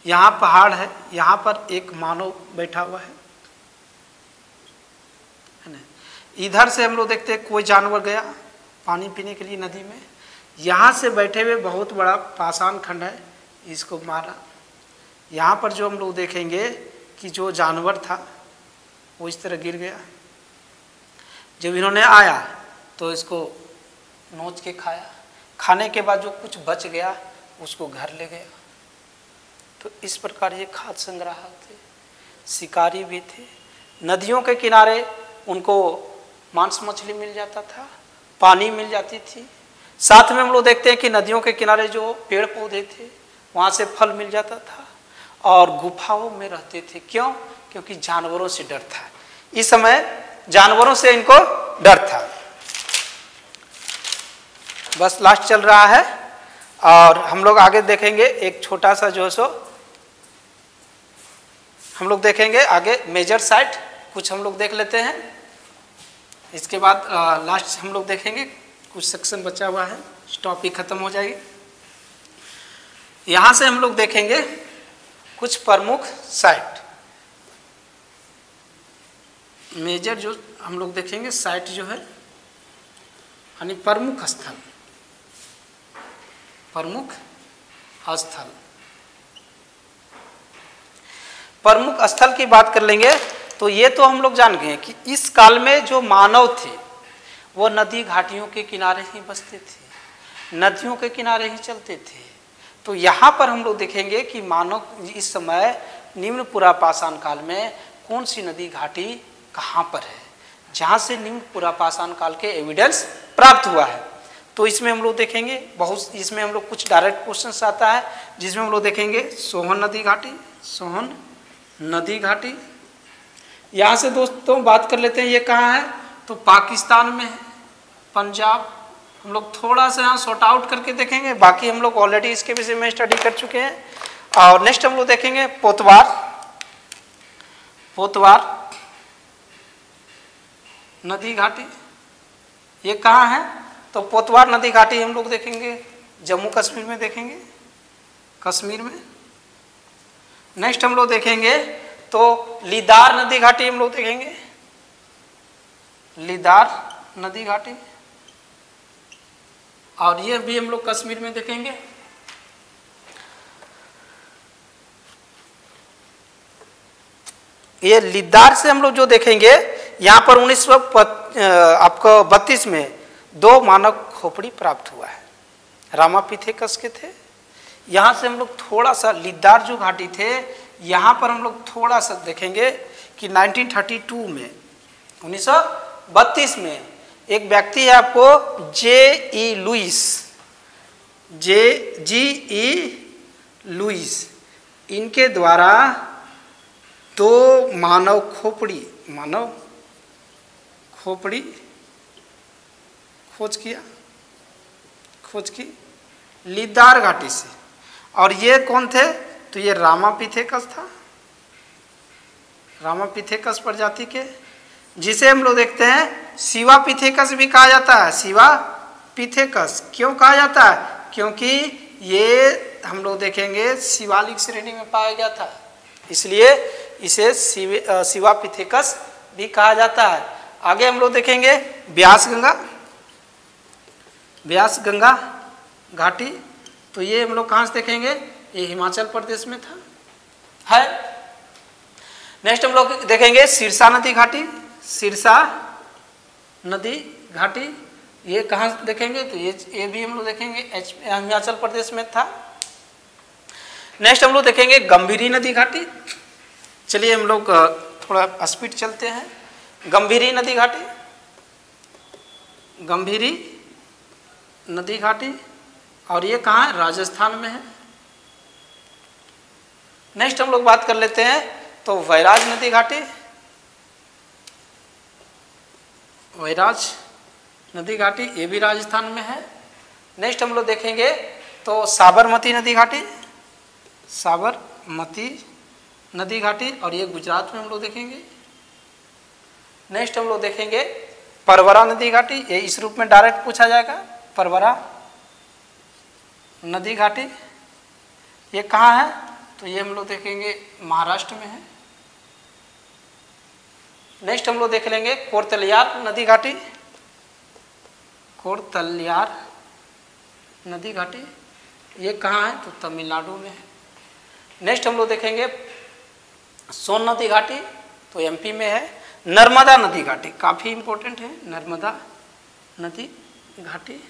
यहाँ पहाड़ है, यहाँ पर एक मानव बैठा हुआ है ना। इधर से हम लोग देखते हैं कोई जानवर गया पानी पीने के लिए नदी में, यहाँ से बैठे हुए बहुत बड़ा पाषाण खंड है, इसको मारा। यहाँ पर जो हम लोग देखेंगे कि जो जानवर था वो इस तरह गिर गया, जब इन्होंने आया तो इसको नोच के खाया, खाने के बाद जो कुछ बच गया उसको घर ले गया। तो इस प्रकार ये खाद्य संग्राहक थे, शिकारी भी थे। नदियों के किनारे उनको मांस मछली मिल जाता था, पानी मिल जाती थी। साथ में हम लोग देखते हैं कि नदियों के किनारे जो पेड़ पौधे थे वहाँ से फल मिल जाता था। और गुफाओं में रहते थे, क्यों? क्योंकि जानवरों से डर था, इस समय जानवरों से इनको डर था। बस लास्ट चल रहा है और हम लोग आगे देखेंगे एक छोटा सा जो सो हम लोग देखेंगे आगे मेजर साइट कुछ हम लोग देख लेते हैं। इसके बाद लास्ट हम लोग देखेंगे, कुछ सेक्शन बचा हुआ है, टॉपिक खत्म हो जाएगी। यहाँ से हम लोग देखेंगे कुछ प्रमुख साइट, मेजर जो हम लोग देखेंगे साइट जो है यानी प्रमुख स्थल, प्रमुख स्थल। प्रमुख स्थल की बात कर लेंगे तो ये तो हम लोग जान गए कि इस काल में जो मानव थे वो नदी घाटियों के किनारे ही बसते थे, नदियों के किनारे ही चलते थे। तो यहाँ पर हम लोग देखेंगे कि मानव इस समय निम्न पुरा पाषाण काल में कौन सी नदी घाटी कहाँ पर है, जहाँ से निम्न पुरा पाषाण काल के एविडेंस प्राप्त हुआ है। तो इसमें हम लोग देखेंगे बहुत, इसमें हम लोग कुछ डायरेक्ट क्वेश्चंस आता है जिसमें हम लोग देखेंगे सोहन नदी घाटी, सोहन नदी घाटी। यहाँ से दोस्तों बात कर लेते हैं ये कहाँ है, तो पाकिस्तान में है, पंजाब। हम लोग थोड़ा सा यहाँ सॉर्ट आउट करके देखेंगे, बाकी हम लोग ऑलरेडी इसके विषय में स्टडी कर चुके हैं। और नेक्स्ट हम लोग देखेंगे पोतवार, पोतवार नदी घाटी ये कहाँ है? तो पोतवार नदी घाटी हम लोग देखेंगे जम्मू कश्मीर में, देखेंगे कश्मीर में। नेक्स्ट हम लोग देखेंगे तो लीदार नदी घाटी हम लोग देखेंगे, लीदार नदी घाटी, और ये भी हम लोग कश्मीर में देखेंगे। ये लीदार से हम लोग जो देखेंगे यहाँ पर 1932 में 2 मानव खोपड़ी प्राप्त हुआ है, रामापिथेकस के थे। यहाँ से हम लोग थोड़ा सा लीदार जो घाटी थे यहाँ पर हम लोग थोड़ा सा देखेंगे कि 1932 में 1932 में एक व्यक्ति है आपको J.E. लुईस, इनके द्वारा 2 मानव खोपड़ी खोज की लीदार घाटी से। और ये कौन थे? तो ये रामापिथेकस था, रामापिथेकस प्रजाति के, जिसे हम लोग देखते हैं शिवापिथेकस भी कहा जाता है। शिवापिथेकस क्यों कहा जाता है? क्योंकि ये हम लोग देखेंगे शिवालिक श्रेणी में पाया गया था, इसलिए इसे शिवापिथेकस भी कहा जाता है। आगे हम लोग देखेंगे ब्यास गंगा घाटी, तो ये हम लोग कहाँ से देखेंगे? ये हिमाचल प्रदेश में था है। नेक्स्ट हम लोग देखेंगे सिरसा नदी घाटी, ये कहाँ से देखेंगे? तो ये भी हम लोग देखेंगे हिमाचल प्रदेश में था। नेक्स्ट हम लोग देखेंगे गंभीरी नदी घाटी। चलिए हम लोग थोड़ा स्पीड चलते हैं। गंभीरी नदी घाटी, और ये कहाँ है? राजस्थान में है। नेक्स्ट हम लोग बात कर लेते हैं तो वैराज नदी घाटी, ये भी राजस्थान में है। नेक्स्ट हम लोग देखेंगे तो साबरमती नदी घाटी, और ये गुजरात में हम लोग देखेंगे। नेक्स्ट हम लोग देखेंगे परवरा नदी घाटी, ये इस रूप में डायरेक्ट पूछा जाएगा। परवरा नदी घाटी ये कहाँ है? तो ये हम लोग देखेंगे महाराष्ट्र में है। नेक्स्ट हम लोग देख लेंगे कोरतलियार नदी घाटी, ये कहाँ है? तो तमिलनाडु में है। नेक्स्ट हम लोग देखेंगे सोन नदी घाटी, तो एमपी में है। नर्मदा नदी घाटी काफ़ी इम्पोर्टेंट है, नर्मदा नदी घाटी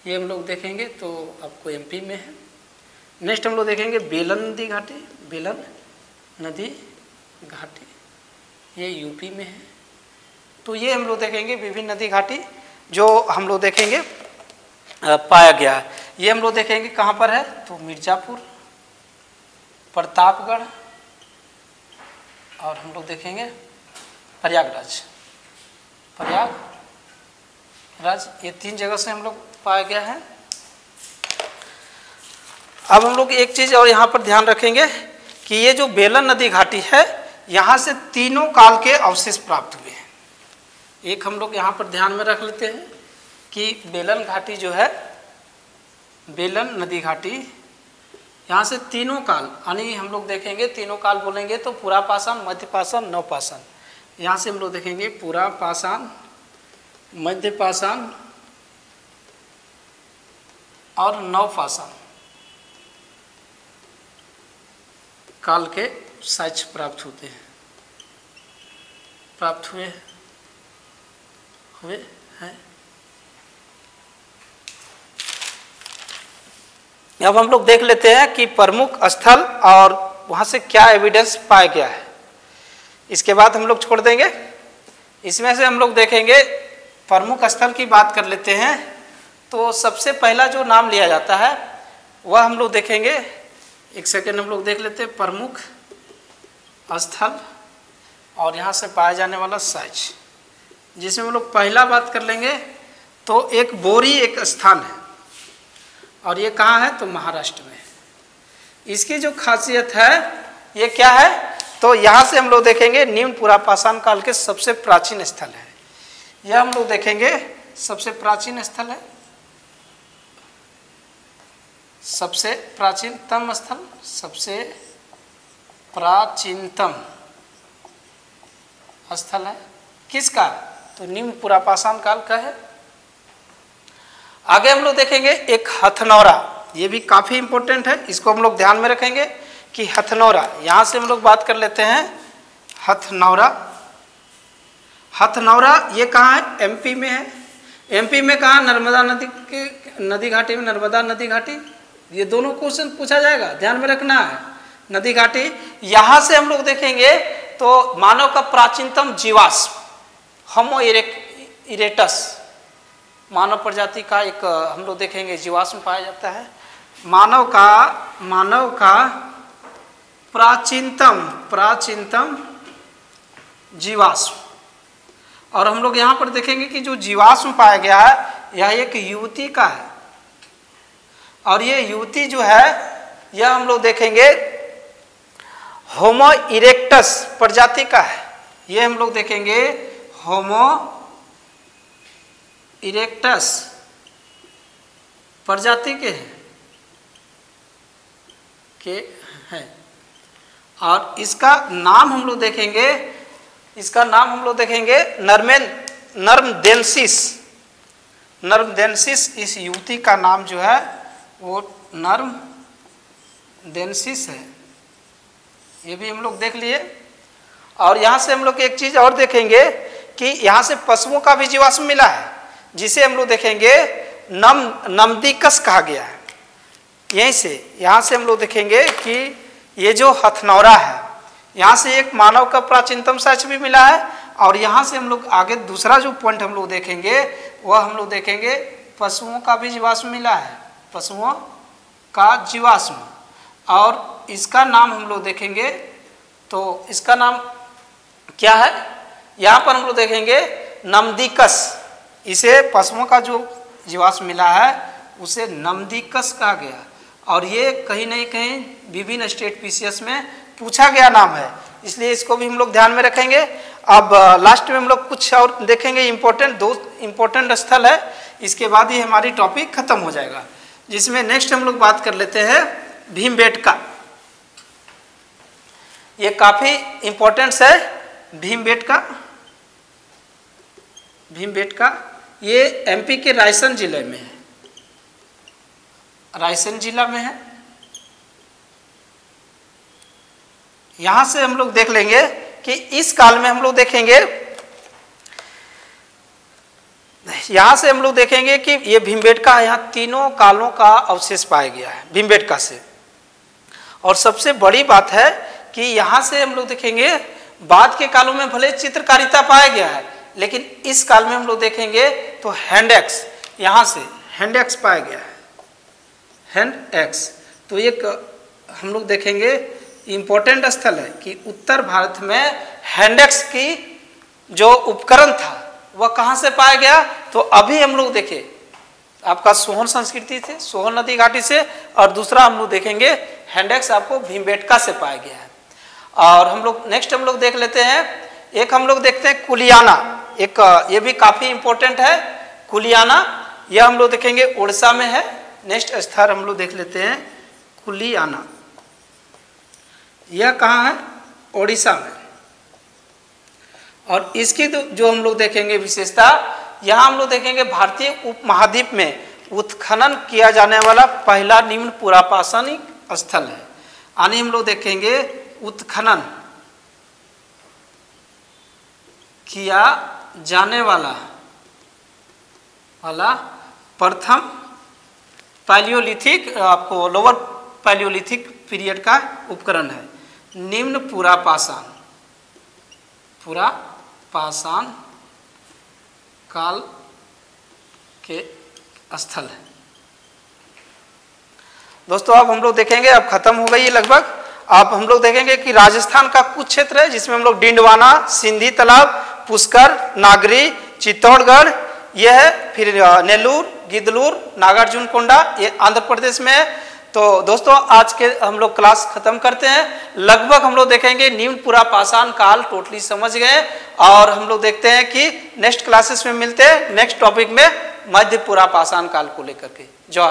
ये हम लोग देखेंगे तो आपको एमपी में है। नेक्स्ट हम लोग देखेंगे बेलन नदी घाटी, ये यूपी में है। तो ये हम लोग देखेंगे विभिन्न नदी घाटी जो हम लोग देखेंगे पाया गया है। ये हम लोग देखेंगे कहाँ पर है? तो मिर्ज़ापुर, प्रतापगढ़, और हम लोग देखेंगे प्रयागराज, ये 3 जगह से हम लोग पाया गया है। अब हम लोग एक चीज़ और यहाँ पर ध्यान रखेंगे कि ये जो बेलन नदी घाटी है यहाँ से 3 काल के अवशेष प्राप्त हुए हैं। एक हम लोग यहाँ पर ध्यान में रख लेते हैं कि बेलन घाटी जो है, बेलन नदी घाटी यहाँ से 3 काल, यानी हम लोग देखेंगे 3 काल बोलेंगे तो पुरापाषाण, मध्यपाषाण, नवपाषाण। यहाँ से हम लोग देखेंगे पुरापाषाण, मध्यपाषाण और नवपाषाण काल के साक्ष्य प्राप्त हुए हैं। अब हम लोग देख लेते हैं कि प्रमुख स्थल और वहाँ से क्या एविडेंस पाया गया है। इसके बाद हम लोग छोड़ देंगे। इसमें से हम लोग देखेंगे प्रमुख स्थल की बात कर लेते हैं। तो सबसे पहला जो नाम लिया जाता है वह हम लोग देखेंगे, एक सेकेंड हम लोग देख लेते हैं, प्रमुख स्थल और यहाँ से पाया जाने वाला साक्ष्य, जिसमें हम लोग पहला बात कर लेंगे तो एक बोरी एक स्थान है और ये कहाँ है? तो महाराष्ट्र में। इसकी जो खासियत है ये क्या है? तो यहाँ से हम लोग देखेंगे निम्न पुरापाषाण काल के सबसे प्राचीन स्थल है। यह हम लोग देखेंगे सबसे प्राचीन स्थल है, सबसे प्राचीनतम स्थल, सबसे प्राचीनतम स्थल है किसका? तो निम्न पुरापाषाण काल का है। आगे हम लोग देखेंगे एक हथनौरा, ये भी काफी इंपॉर्टेंट है, इसको हम लोग ध्यान में रखेंगे कि हथनौरा, यहां से हम लोग बात कर लेते हैं हथनौरा। हथनौरा ये कहाँ है? एमपी में है। एमपी में कहाँ? नर्मदा नदी के नदी घाटी में, नर्मदा नदी घाटी। ये दोनों क्वेश्चन पूछा जाएगा, ध्यान में रखना है। नदी घाटी, यहां से हम लोग देखेंगे तो मानव का प्राचीनतम जीवाश्म होमो इरेक्टस, मानव प्रजाति का एक हम लोग देखेंगे जीवाश्म पाया जाता है। मानव का प्राचीनतम जीवाश्म, और हम लोग यहाँ पर देखेंगे कि जो जीवाश्म पाया गया है यह एक युवती का है, और ये युवती जो है यह हम लोग देखेंगे होमो इरेक्टस प्रजाति का है। ये हम लोग देखेंगे होमो इरेक्टस प्रजाति के हैं, और इसका नाम हम लोग देखेंगे, इसका नाम हम लोग देखेंगे नर्मदेंसिस। इस युवती का नाम जो है वो नर्मदेंसिस है, ये भी हम लोग देख लिए। और यहाँ से हम लोग एक चीज और देखेंगे कि यहाँ से पशुओं का भी जीवाश्म मिला है, जिसे हम लोग देखेंगे नमदीकस कहा गया है। यहीं से यहाँ से हम लोग देखेंगे कि ये जो हथनौरा है, यहाँ से एक मानव का प्राचीनतम साक्ष्य भी मिला है, और यहाँ से हम लोग आगे दूसरा जो पॉइंट हम लोग देखेंगे वह हम लोग देखेंगे पशुओं का भी जीवाश्म मिला है, पशुओं का जीवाश्म। और इसका नाम हम लोग देखेंगे, तो इसका नाम क्या है? यहाँ पर हम लोग देखेंगे नमदीकस। इसे पशुओं का जो जीवाश्म मिला है उसे नमदीकस कहा गया, और ये कहीं नहीं कहीं विभिन्न स्टेट पीसीएस में पूछा गया नाम है, इसलिए इसको भी हम लोग ध्यान में रखेंगे। अब लास्ट में हम लोग कुछ और देखेंगे, दो इम्पोर्टेंट स्थल है, इसके बाद ही हमारी टॉपिक खत्म हो जाएगा। जिसमें नेक्स्ट हम लोग बात कर लेते हैं भीमबेटका। ये काफी इंपॉर्टेंट है भीमबेटका। ये एमपी के रायसेन जिले में है, रायसेन जिला में है। यहां से हम लोग देख लेंगे कि इस काल में हम लोग देखेंगे, यहां से हम लोग देखेंगे कि ये भीमबेटका, यहाँ तीनों कालों का अवशेष पाया गया है भीमबेटका से। और सबसे बड़ी बात है कि यहां से हम लोग देखेंगे बाद के कालों में भले चित्रकारिता पाया गया है, लेकिन इस काल में हम लोग देखेंगे तो हैंड-एक्स, यहाँ से हैंड-एक्स पाया गया है, हैंड-एक्स। तो एक हम लोग देखेंगे इम्पोर्टेंट स्थल है कि उत्तर भारत में हैंड-एक्स की जो उपकरण था वह कहाँ से पाया गया? तो अभी हम लोग देखें आपका सोहन संस्कृति से, सोहन नदी घाटी से, और दूसरा हम लोग देखेंगे हैंड-एक्स आपको भीमबेटका से पाया गया है। और हम लोग नेक्स्ट हम लोग देख लेते हैं, एक हम लोग देखते हैं कुलियाना, एक ये भी काफी इंपॉर्टेंट है कुलियाना, यह हम लोग देखेंगे उड़ीसा में है। नेक्स्ट स्थल हम लोग देख लेते हैं कुलियाना, यह कहाँ है? उड़ीसा में। और इसकी जो हम लोग देखेंगे विशेषता, यहाँ हम लोग देखेंगे भारतीय उपमहाद्वीप में उत्खनन किया जाने वाला पहला निम्न पुरापाषाणिक स्थल है। यानी हम लोग देखेंगे उत्खनन किया जाने वाला प्रथम पैलियोलिथिक, आपको लोअर पैलियोलिथिक पीरियड का उपकरण है। निम्न पुरापाषाण काल के स्थल है। दोस्तों अब हम लोग देखेंगे, अब खत्म हो गई है लगभग। अब हम लोग देखेंगे कि राजस्थान का कुछ क्षेत्र है जिसमें हम लोग डिंडवाना, सिंधी तालाब, पुष्कर, नागरी, चित्तौड़गढ़, यह है, फिर नेल्लूर, गिदलूर, नागार्जुन कोंडा, ये आंध्र प्रदेश में है, तो दोस्तों आज के हम लोग क्लास खत्म करते हैं। लगभग हम लोग देखेंगे निम्न पुरा पाषाण काल टोटली समझ गए, और हम लोग देखते हैं कि नेक्स्ट क्लासेस में मिलते हैं नेक्स्ट टॉपिक में मध्य पुरा पाषाण काल को लेकर के। जय।